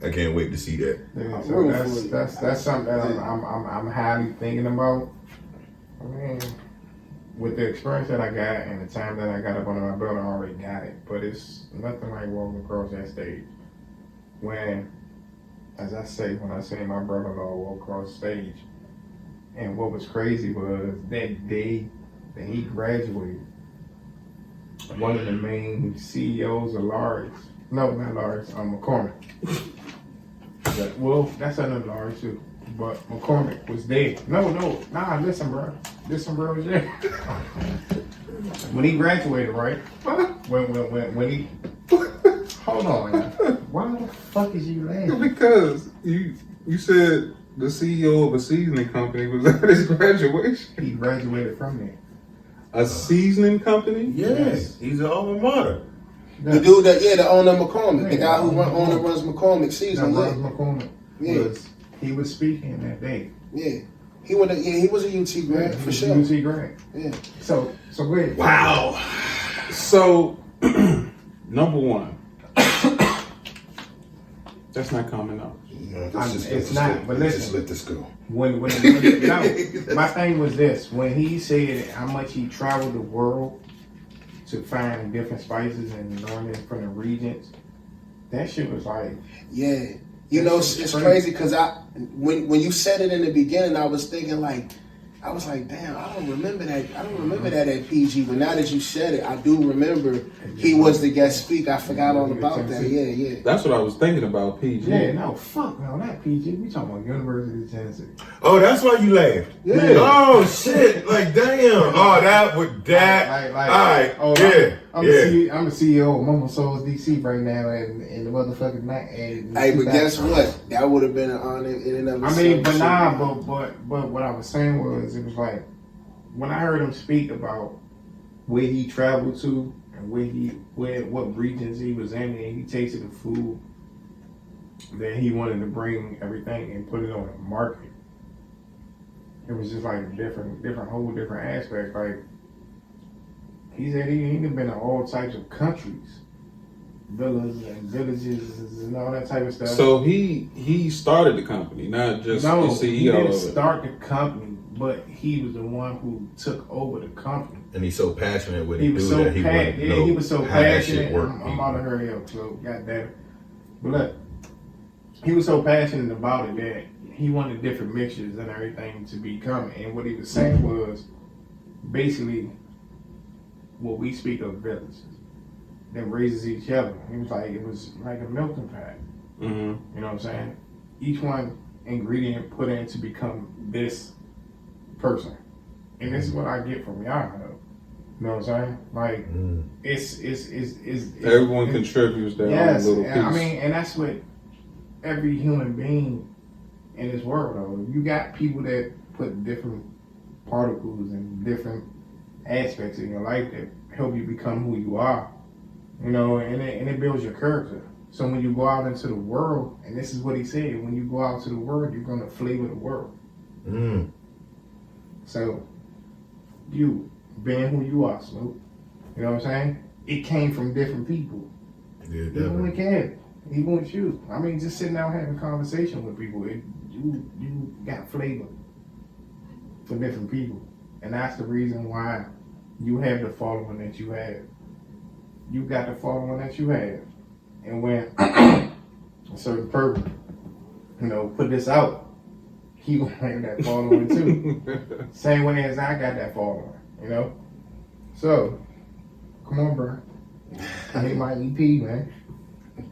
I can't wait to see that. Yeah, I'm so rooting for you. that's something that I'm highly thinking about. I mean, with the experience that I got and the time that I got up under my belt, I already got it. But it's nothing like walking across that stage. When, as I say, when I say my brother-in-law walked across the stage, and what was crazy was that day that he graduated, one of the main CEOs of McCormick. Well, that's another Large too. But McCormick was there. Nah, listen, bro. Was there. When he graduated, right? When he hold on, man. Why the fuck is you laughing? Because you said the CEO of a seasoning company was at his graduation. He graduated from there. A seasoning company? Yes, he's an alma mater. The dude the owner of McCormick, the guy who runs McCormick season. Ronald McCormick Yeah. he was speaking that day. Yeah. He was a UT grad for sure. UT grad. Yeah. So go ahead. Wow. So, number one, that's not common knowledge. It's not, but listen. Just let this go. When no, my thing was this: when he said how much he traveled the world to find different spices and learning from the regions, that shit was like, Yeah. You know, it's crazy because when you said it in the beginning, I was thinking like, I was like, damn, I don't remember that. I don't remember that at PG. But now that you said it, I do remember he was the guest speaker. I forgot all about that. Yeah. That's what I was thinking about, PG. Yeah, no, fuck no, not PG. We talking about University of Tennessee. Oh, that's why you laughed. Yeah. Oh shit! Like damn. Oh, that would that. Like, all right. oh, yeah. I'm the CEO of Mama Souls DC right now, and the motherfucking night. Hey, but guess what? That would have been an honor in and of itself. I mean, but nah, but what I was saying was, it was like when I heard him speak about where he traveled to and what regions he was in, and he tasted the food that he wanted to bring everything and put it on a market. It was just like a whole different aspect. Like he said, he'd been in all types of countries, villages and all that type of stuff. So he started the company, not just the CEO. He didn't start the company, but he was the one who took over the company. And he's so passionate with He it, was dude, so that he wouldn't passionate. know Yeah, he was so how that shit passionate. worked. I'm about to hurry up, so goddamn. But look, he was so passionate about it that he wanted different mixtures and everything to be coming. And what he was saying was basically what we speak of villages that raises each other. He was like, it was like a melting pot. Mm-hmm. You know what I'm saying? Each one ingredient put in to become this person. And this is what I get from y'all. You know what I'm saying? Like, it's Everyone contributes their own little piece. I mean, and that's what every human being in this world, though. You got people that put different particles and different aspects in your life that help you become who you are. You know, and it builds your character. So when you go out into the world, and this is what he said, when you go out to the world, you're going to flavor the world. So, you being who you are, Snoop, you know what I'm saying? It came from different people. Yeah, Even with Kev, even with you. I mean, just sitting out having a conversation with people, you got flavor for different people. And that's the reason why you have the following that you have. You got the following that you have. And when a certain person, put this out, he gonna have that following too. Same way as I got that following, So, come on, bro. I need my EP, man.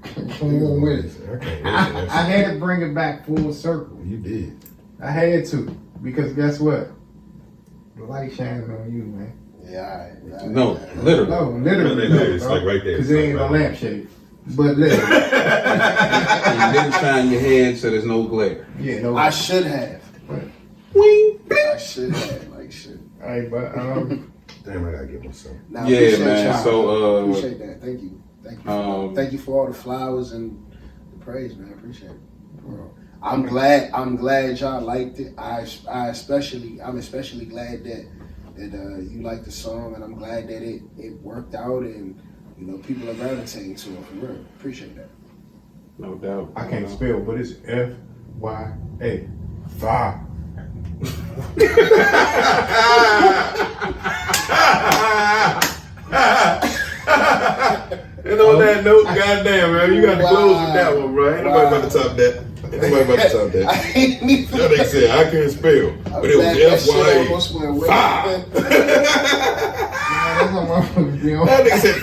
Come on with it. I had to bring it back full circle. You did. I had to, because guess what? The light shining on you, man. Yeah, all right. No, literally. No, literally. It's like right there. Because there ain't no lampshade. But literally. You didn't shine your head, so there's no glare. Yeah, no. I should have. But, I should have. Like, shit. all right, but Damn, I gotta get myself. Nah, Yeah, appreciate man. y'all. So, appreciate that. Thank you. Thank you for all the flowers and the praise, man. I appreciate it. Bro. I'm glad y'all liked it. I'm especially glad that you liked the song, and I'm glad that it worked out, and people are gravitating to it for real. Appreciate that. No doubt. I can't spell, but it's F-Y-A. Fire. And on that note, goddamn, man, you got to close with that one, bro. Ain't nobody about to top that. Ain't nobody about to top that. I ain't even. That nigga said I couldn't spell, but it was F-Y-A. That nigga said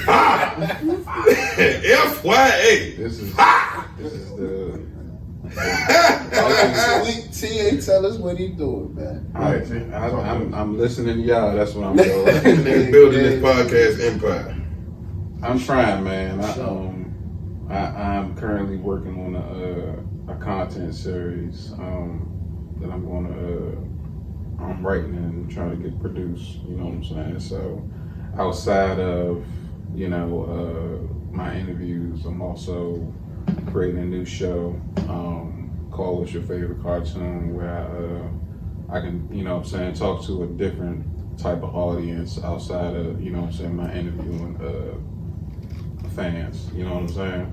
F-Y-A. This is the. T ain't tell us what he doing, man. I'm listening to y'all. That's what I'm doing. Niggas building this podcast empire. I'm trying, man. I'm currently working on a content series that I'm writing and trying to get produced. You know what I'm saying? So outside of my interviews, I'm also creating a new show called "What's Your Favorite Cartoon," where I can talk to a different type of audience outside of my interviewing fans. You know what I'm saying?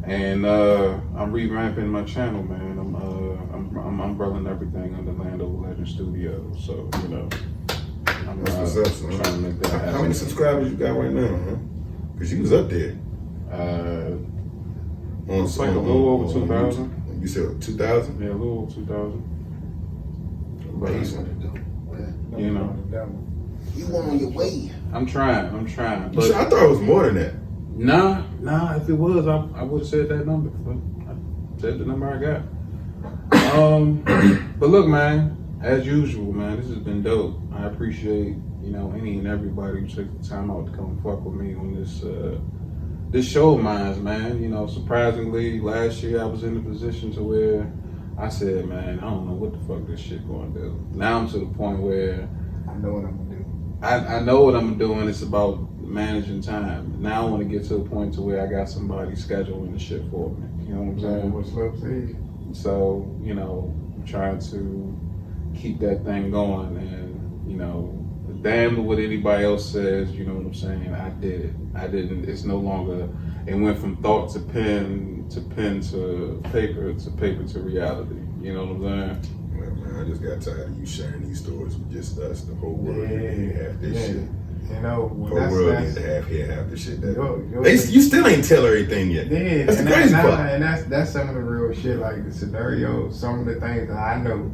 And I'm revamping my channel, man. I'm umbrellaing everything under Landover Legend Studios. So I'm That's what's up, son. trying to make that happen. How many subscribers you got right now, huh? Because you was up there. It's like a little over 2,000. You said 2,000? Yeah, a little over 2,000. Amazing. You know, You on your way. I'm trying. But I thought it was more than that. nah. If it was, I would have said that number. But I said the number I got. But look, man. As usual, man, this has been dope. I appreciate, any and everybody who took the time out to come and fuck with me on this show of mine, man. Surprisingly, last year I was in a position to where I said, man, I don't know what the fuck this shit going to do. Now I'm to the point where I know what I'm gonna do. I know what I'm doing. It's about managing time. Now I want to get to a point to where I got somebody scheduling the shit for me. You know what I'm saying? What Slope said. So, I'm trying to keep that thing going, and damn to what anybody else says, you know what I'm saying? I did it. I didn't. It's no longer. It went from thought to pen to paper to reality. You know what I'm saying? Well, man, I just got tired of you sharing these stories with just us. The whole world need to hear half this shit. The The whole world needs to hear half the shit. You still ain't tell her everything yet. Yeah, That's the crazy part. And that's some of the real shit, like the scenarios, some of the things that I know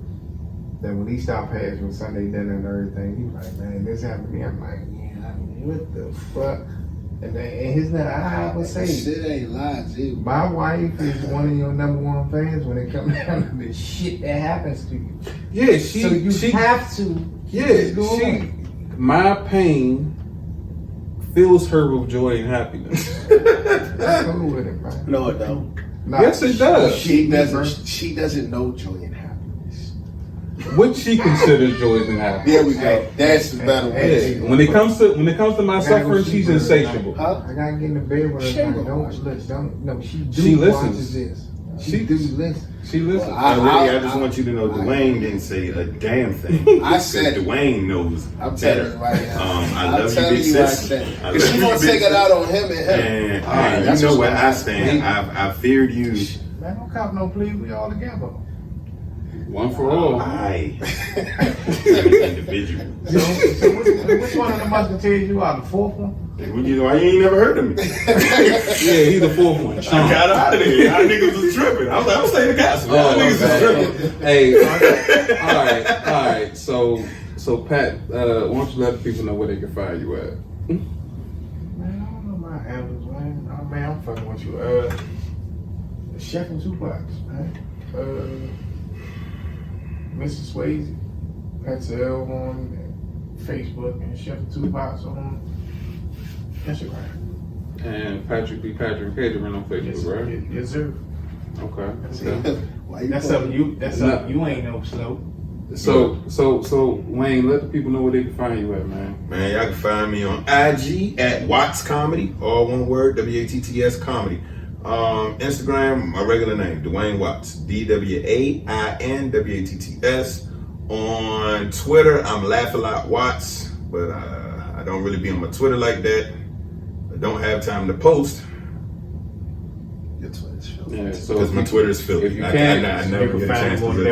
that when he stopped passing with Sunday dinner and everything, he was like, man, this happened to me. I'm like, yeah, what the fuck? And his name, I would say, Shit ain't lies, dude. my wife is one of your number one fans when it comes down to the shit that happens to you. Yeah, So you have to. My pain fills her with joy and happiness. That's cool with it, man. No, it don't. Nah, Yes, it does. She doesn't know joy and happiness. What she considers joy and happiness. There we go. That's the better way. Yeah. When it comes to my suffering, she's insatiable. Huh? I gotta get in the bed with her. She Like, don't don't watch look, don't. No, she She listens. watches this. She do listen. She listens. I just want you to know Dwayne didn't say a damn thing. I said it. Dwayne knows I'm telling better. you right now. I I'm love you, telling big you sis. right now. I Because love she you, gonna big take it sis. out on him and him. And that's you know what's where going I on. stand. I feared you. Man, don't cop no plea. We all together. One for all. I am an individual. So which one of the musketeers you are? The fourth one? You ain't never heard of me. Yeah, he's the fourth one. I got out of there. Y'all niggas was tripping. I was like, I'm staying in the castle. Y'all niggas was tripping. Hey, all right. So Pat, why don't you let the people know where they can find you at? Man, I don't know my handles, man. Oh, man, I'm fucking with you. Chef and Tupac, man. Mr. Swayze. That's L on Facebook and Chef and Tupac on Instagram. And Patrick B. Patrick Catering on Facebook, right? Yes, sir. Okay. Why you That's fucking- something you. That's something you ain't no slow. So Wayne, let the people know where they can find you at, man. Man, y'all can find me on IG at Watts Comedy, all one word, WATTS Comedy. Instagram, my regular name, Dwayne Watts, DWAINWATTS. On Twitter, I'm Laugh A Lot Watts, but I don't really be on my Twitter like that. I don't have time to post Your Twitter's filthy. Yeah, so because my Twitter is filthy. if you I can't- never get a chance to really.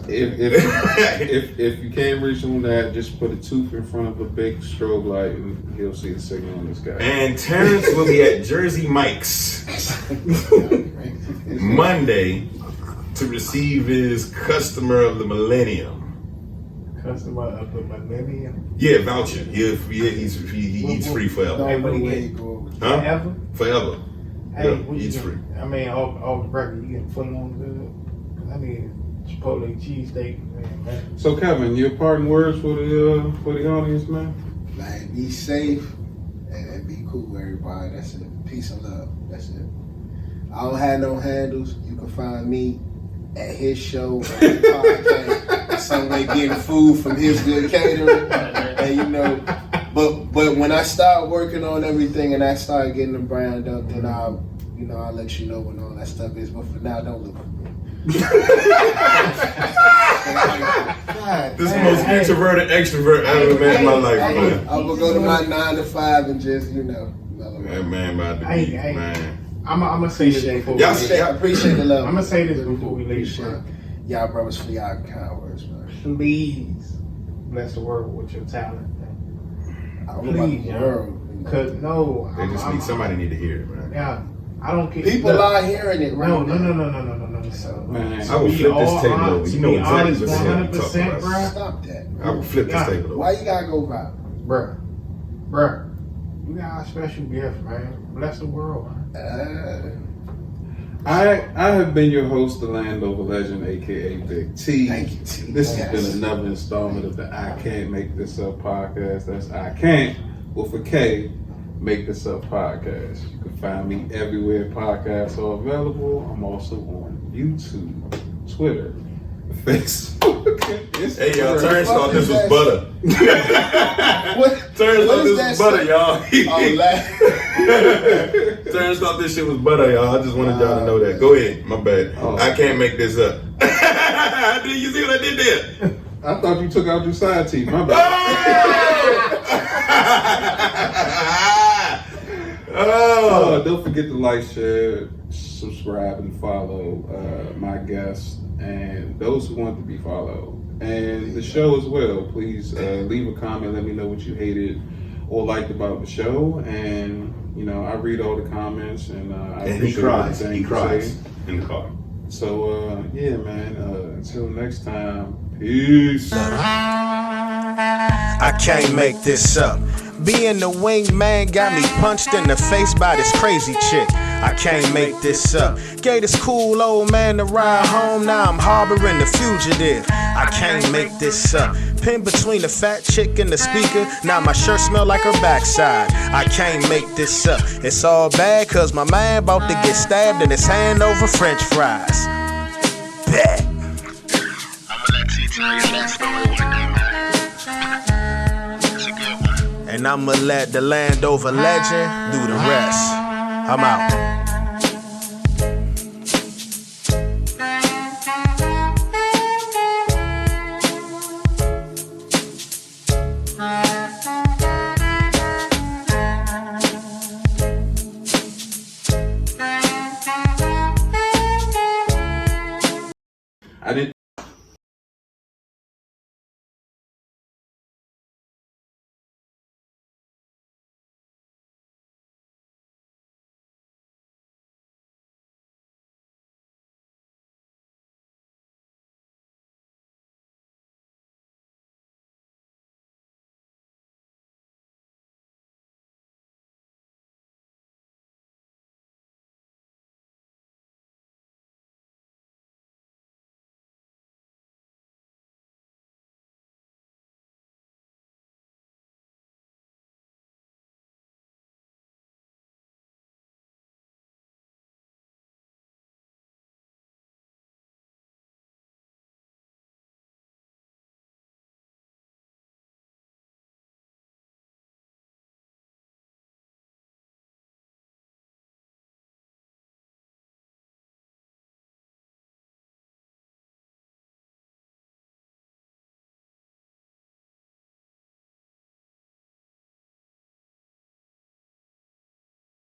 If you can't reach him with that, just put a tooth in front of a big strobe light and he'll see the signal on this guy. And Terrence will be at Jersey Mike's Monday to receive his customer of the millennium. Customer of the millennium. Yeah, voucher. He eats free forever. Don't Hey, know what do you where get? he go. Huh? Ever? Forever. Hey, Yeah, what you eats get? free. I mean, off the record, you getting full on good. I need Chipotle cheesesteak, man. So Kevin, your parting words for the audience, man. Like, be safe and be cool with everybody. That's it. Peace and love. That's it. I don't have no handles. You can find me at his show on the podcast. Somewhere getting food from his good catering. And but when I start working on everything and I start getting the brand up, then I'll let you know when all that stuff is. But for now, don't look for me. This is the most introverted extrovert I ever met in my life, man. I'm gonna go to my 9 to 5 and just That man about to be, man. I'm gonna say this before we Y'all leave. I appreciate the love. I'm gonna say this before we leave. Appreciate y'all brothers for y'all kind words, man. Please bless the world with your talent. I don't know about Please, the y'all. world. Cause no, They just need somebody need to hear it, man. Yeah, I don't care. People Look, are hearing it right No. now. them. So Man, I would be flip this all table honest- over. You to know be exactly honest, what the hell we talking 100%, about. bruh. Stop that. I would flip this table over. Why you gotta go viral? Bruh, you got a special gift, man. Bless the world, man. I have been your host, the Landover Legend, aka Big T. Thank you, T. This Yes. has been another installment of the I Can't Make This Up podcast. That's I Can't with a K Make This Up podcast. You can find me everywhere podcasts are available. I'm also on YouTube, Twitter, Facebook, Instagram. Hey y'all, turns thought this was butter. What? Turns what thought is this was that butter, stuff? y'all. Turns thought this shit was butter, y'all. I just wanted y'all to know that. Go ahead, my bad. Oh. I can't make this up. Did you see what I did there? I thought you took out your side teeth. My bad. Oh! Don't forget to like, share, subscribe, and follow my guests and those who want to be followed. And the show as well. Please leave a comment. Let me know what you hated or liked about the show. And, you know, I read all the comments and I And he appreciate cries. everything He you cries say. in the car. So, yeah, man. Until next time, peace. I can't make this up. Being the wingman got me punched in the face by this crazy chick. I can't make this up. Gave this cool old man a ride home. Now I'm harboring the fugitive. I can't make this up. Pinned between the fat chick and the speaker. Now my shirt smell like her backside. I can't make this up. It's all bad cause my man about to get stabbed in his hand over french fries. Bet. I'ma let T tell you that story one day, man. It's a good one. And I'ma let the Landover legend do the rest. I'm out.